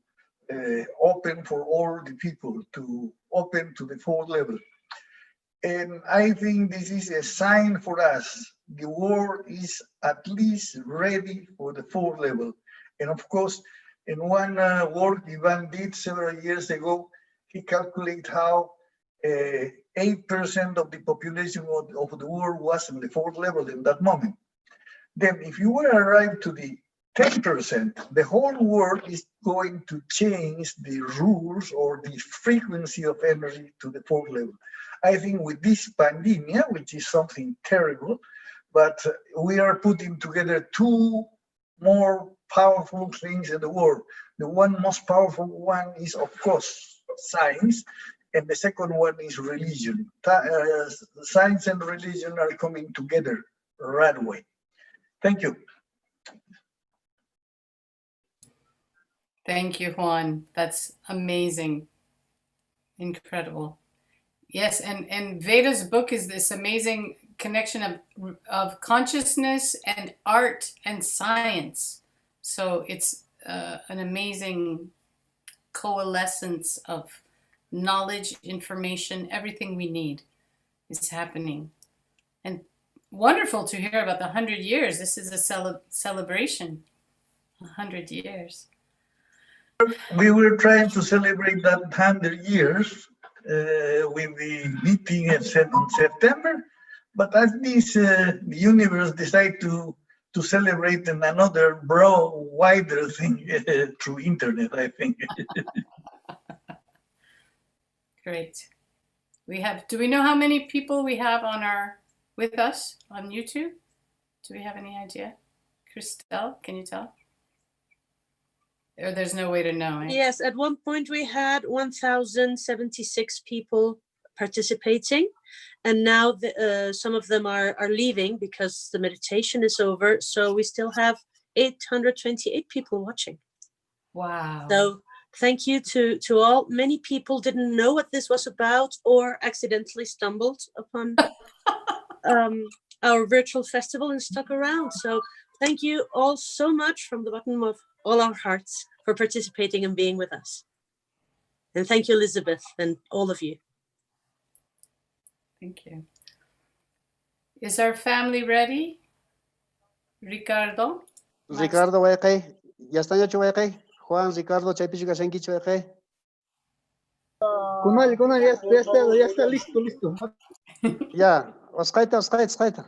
open for all the people, to open to the 4th level. And I think this is a sign for us. The world is at least ready for the 4th level. And of course, in one work Ivan did several years ago, he calculated how 8% of the population of the world was in the 4th level in that moment. Then if you were arrived to the 10%, the whole world is going to change the rules or the frequency of energy to the 4th level. I think with this pandemic, which is something terrible, but we are putting together 2 more powerful things in the world. The one most powerful one is, of course, science, and the second one is religion. Science and religion are coming together right away. Thank you. Thank you, Juan. That's amazing. Incredible. Yes, and Veda's book is this amazing connection of consciousness and art and science. So it's an amazing coalescence of knowledge, information, everything we need is happening. And wonderful to hear about the 100 years. This is a celebration, 100 years. We were trying to celebrate that 100 years with the meeting on September, but as this the universe decided to celebrate in another wider thing through internet, I think. Great. Do we know how many people we have with us on YouTube? Do we have any idea? Christelle, can you tell? Or there's no way to know, eh? Yes, at one point we had 1,076 people participating, and now some of them are leaving because the meditation is over. So we still have 828 people watching. Wow. So thank you to all. Many people didn't know what this was about or accidentally stumbled upon our virtual festival and stuck around. So thank you all so much from the bottom of all our hearts for participating and being with us. And thank you, Elizabeth, and all of you. Thank you. Is our family ready? Ricardo? Ricardo, okay. ¿Ya están hecho, okay? Juan, Ricardo, Chaipichuca, Senkicho, okay? Kunal, ya está listo. Yeah, Oscaita.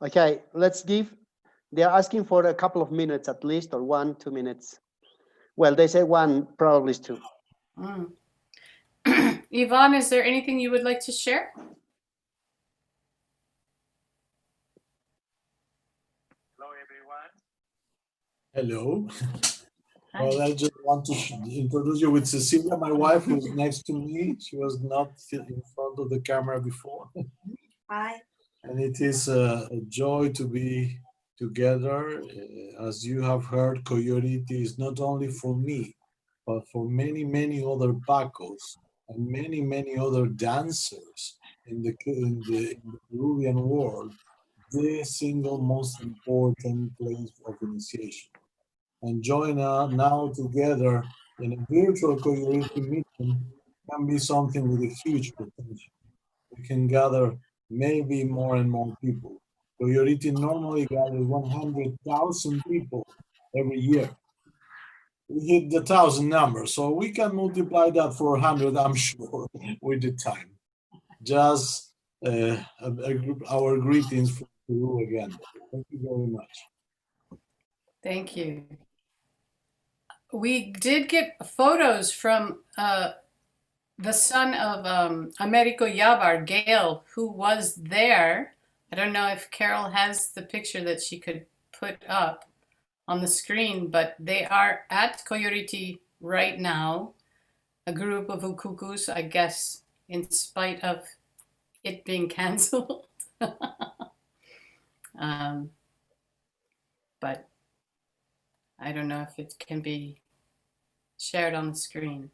Okay, they're asking for a couple of minutes at least, or 1-2 minutes. Well, they say one, probably is 2. Yvonne, is there anything you would like to share? Hello. Well, I just want to introduce you with Cecilia, my wife, who's next to me. She was not in front of the camera before. Hi. And it is a joy to be together. As you have heard, Qollori'ti is not only for me, but for many, many other Pacos and many, many other dancers in the Peruvian world, the single most important place of initiation. And join now together in a virtual Qollori'ti meeting can be something with a huge potential. We can gather maybe more and more people. Qollori'ti normally gathers 100,000 people every year. We hit the 1,000 number, so we can multiply that for 100, I'm sure, with the time. Just our greetings from Peru again. Thank you very much. Thank you. We did get photos from the son of Americo Yabar, Gail, who was there. I don't know if Carol has the picture that she could put up on the screen, but they are at Qollori'ti right now, a group of ukukus, I guess, in spite of it being canceled. But I don't know if it can be shared on the screen.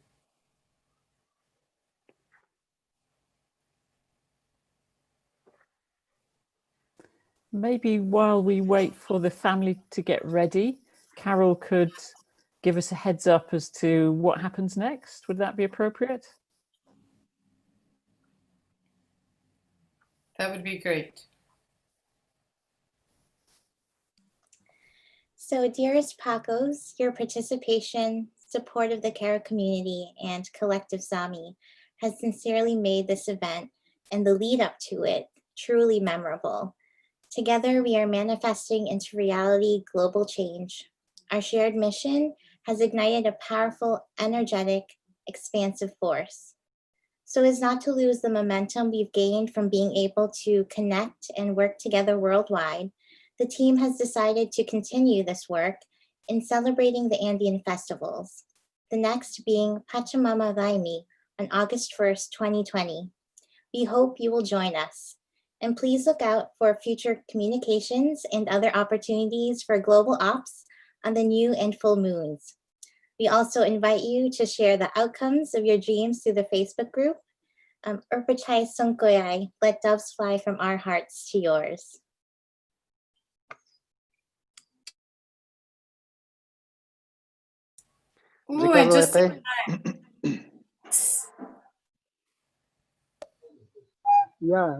Maybe while we wait for the family to get ready, Carol could give us a heads up as to what happens next. Would that be appropriate? That would be great. So, dearest Pacos, your participation, support of the Karo community, and collective Sami has sincerely made this event and the lead up to it truly memorable. Together, we are manifesting into reality global change. Our shared mission has ignited a powerful, energetic, expansive force. So as not to lose the momentum we've gained from being able to connect and work together worldwide, the team has decided to continue this work in celebrating the Andean festivals, the next being Pachamama Vaimi on August 1st, 2020. We hope you will join us. And please look out for future communications and other opportunities for global ops on the new and full moons. We also invite you to share the outcomes of your dreams through the Facebook group, Urpachai Songkoyai, Let Doves Fly from Our Hearts to Yours. Ooh, I just Ricardo, Yeah.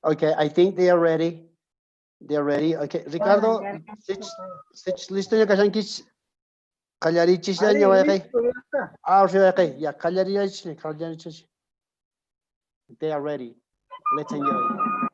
Okay, I think they are ready. They are ready. Okay, Ricardo, listo ya kasan kis kalarichis ya nya wae. Okay, ya kalarichis. They are ready. Let's enjoy.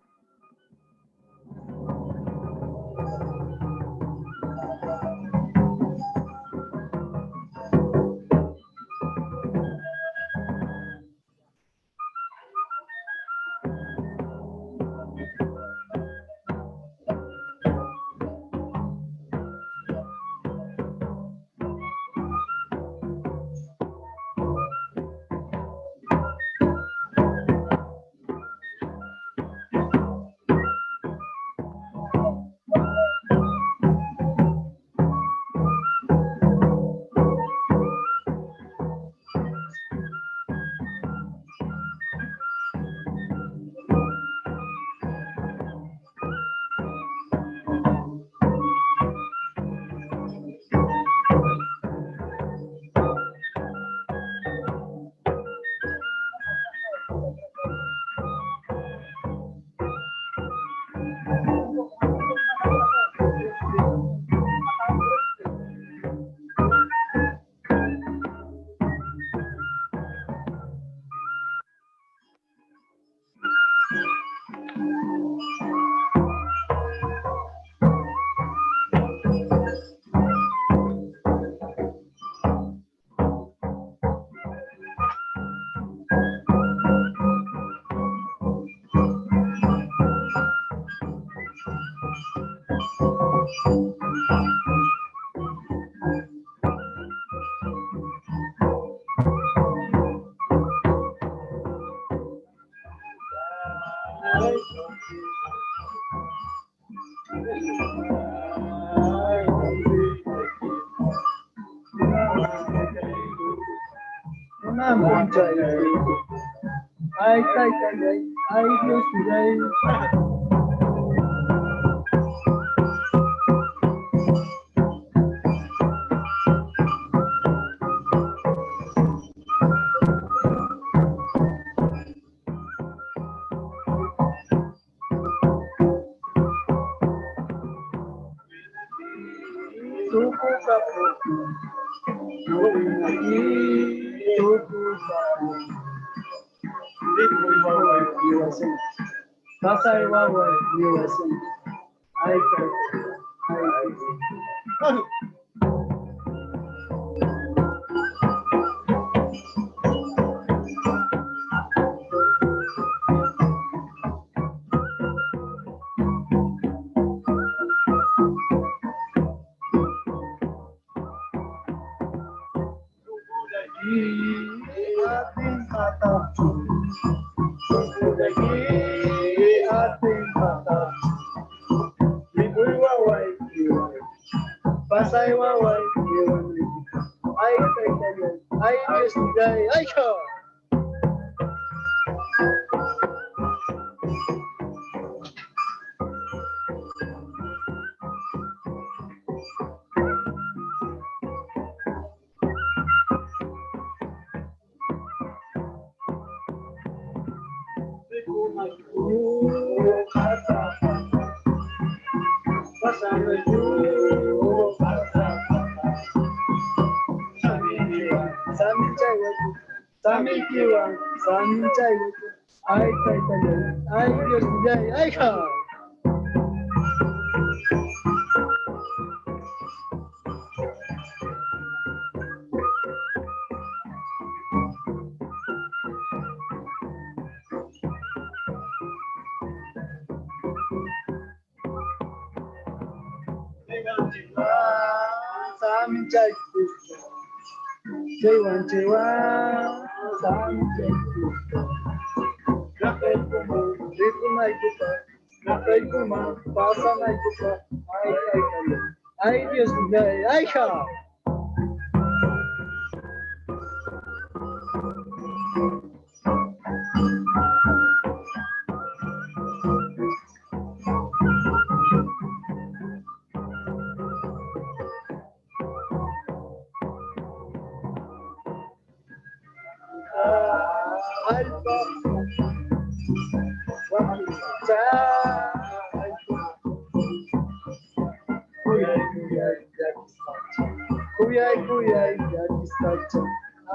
tacha.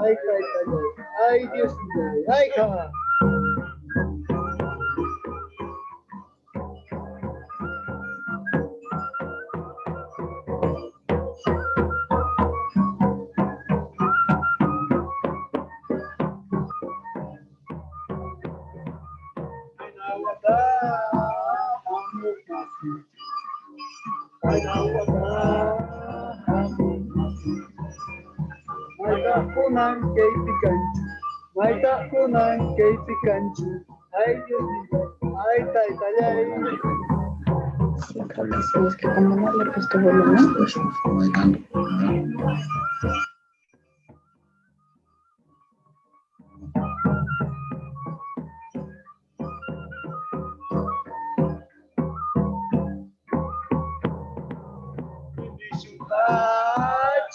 Ay, tacha. Ay, Dios mío. Ay, ja. Kunan kay pikanchu, maita kunan kay pikanchu, ay Dios mío, ay taytayay. Es que como no le he puesto volumen.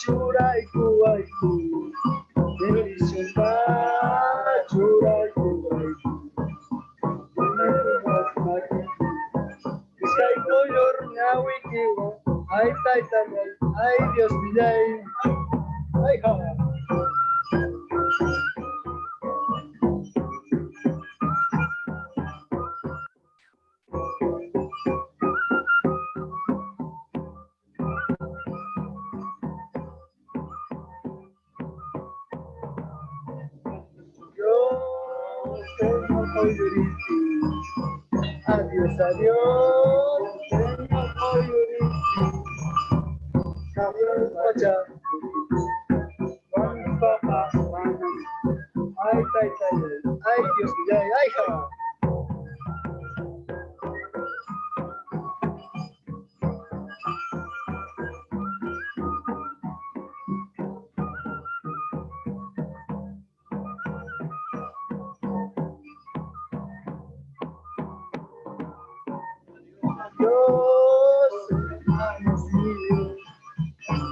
Churai kuaiku, bendición pa churai kuaiku. Iskai Qollur Rit'i, ay taytayay, ay Dios mío, ay ja. Qollur Rit'i. Adiós, adiós, señor Qollur Rit'i. Adiós, pacha. Papa, ay, taytayay, ay, Dios mío, ay, ja.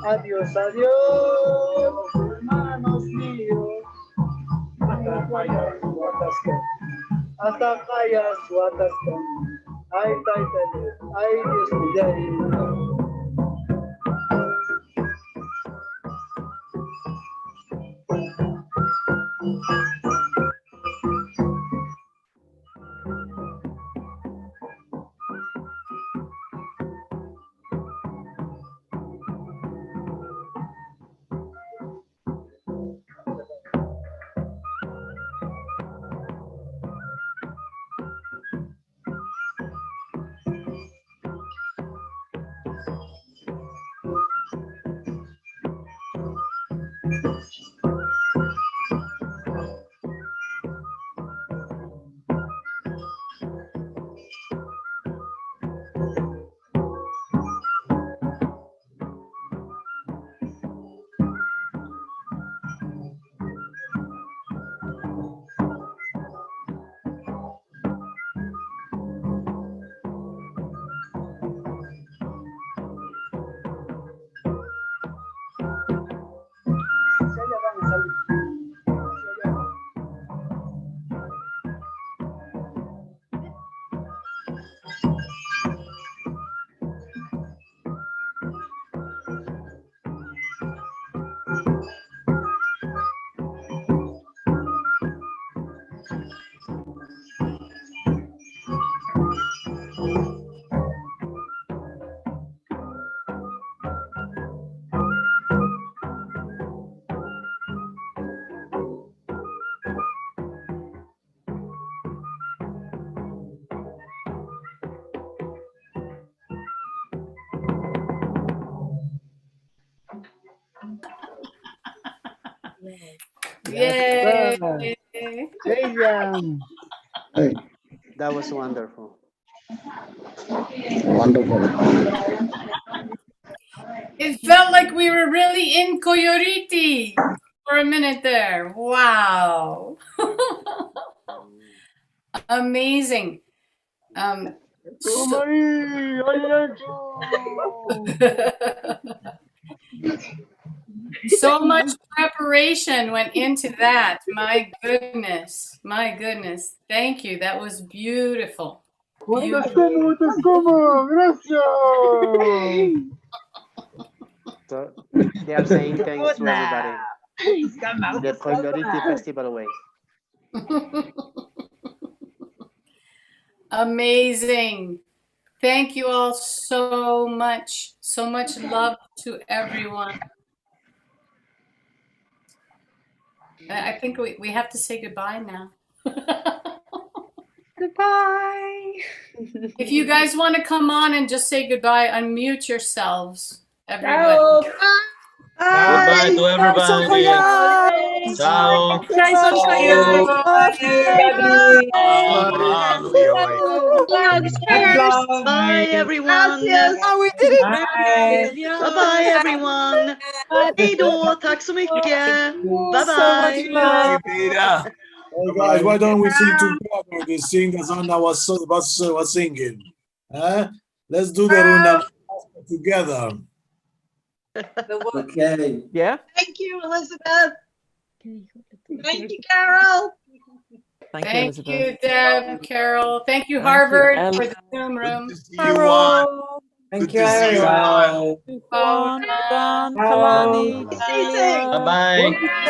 Adiós, adiós, hermanos míos. Hasta Kayas, Huatascan. Hasta Kayas, Huatascan. Ay, taytayay, ay, Dios mío. Yay! Hey, That was wonderful. wonderful. It felt like we were really in Qollori'ti for a minute there. Wow. Amazing. So much preparation went into that. My goodness. My goodness. Thank you. That was beautiful. Beautiful. Gracias. So they are saying thanks to everybody. the Qollori'ti festival way. Amazing. Thank you all so much. So much love to everyone. I think we have to say goodbye now. Goodbye. If you guys want to come on and just say goodbye, unmute yourselves, everybody. Goodbye to everybody. Ciao. Bye, everyone. We did it. Bye, everyone. Hej då, tack så mycket. Bye bye. Hey guys, why don't we sing together? The sing as Anna was singing. Let's do the runda together. Okay. Yeah. Thank you, Elizabeth. Thank you, Carol. Thank Elizabeth. you, Deb, Carol. Thank you, Thank you, Harvard, Ella. for the Zoom room. Carol. Thank you, everyone. Kalani. See you soon. Bye-bye.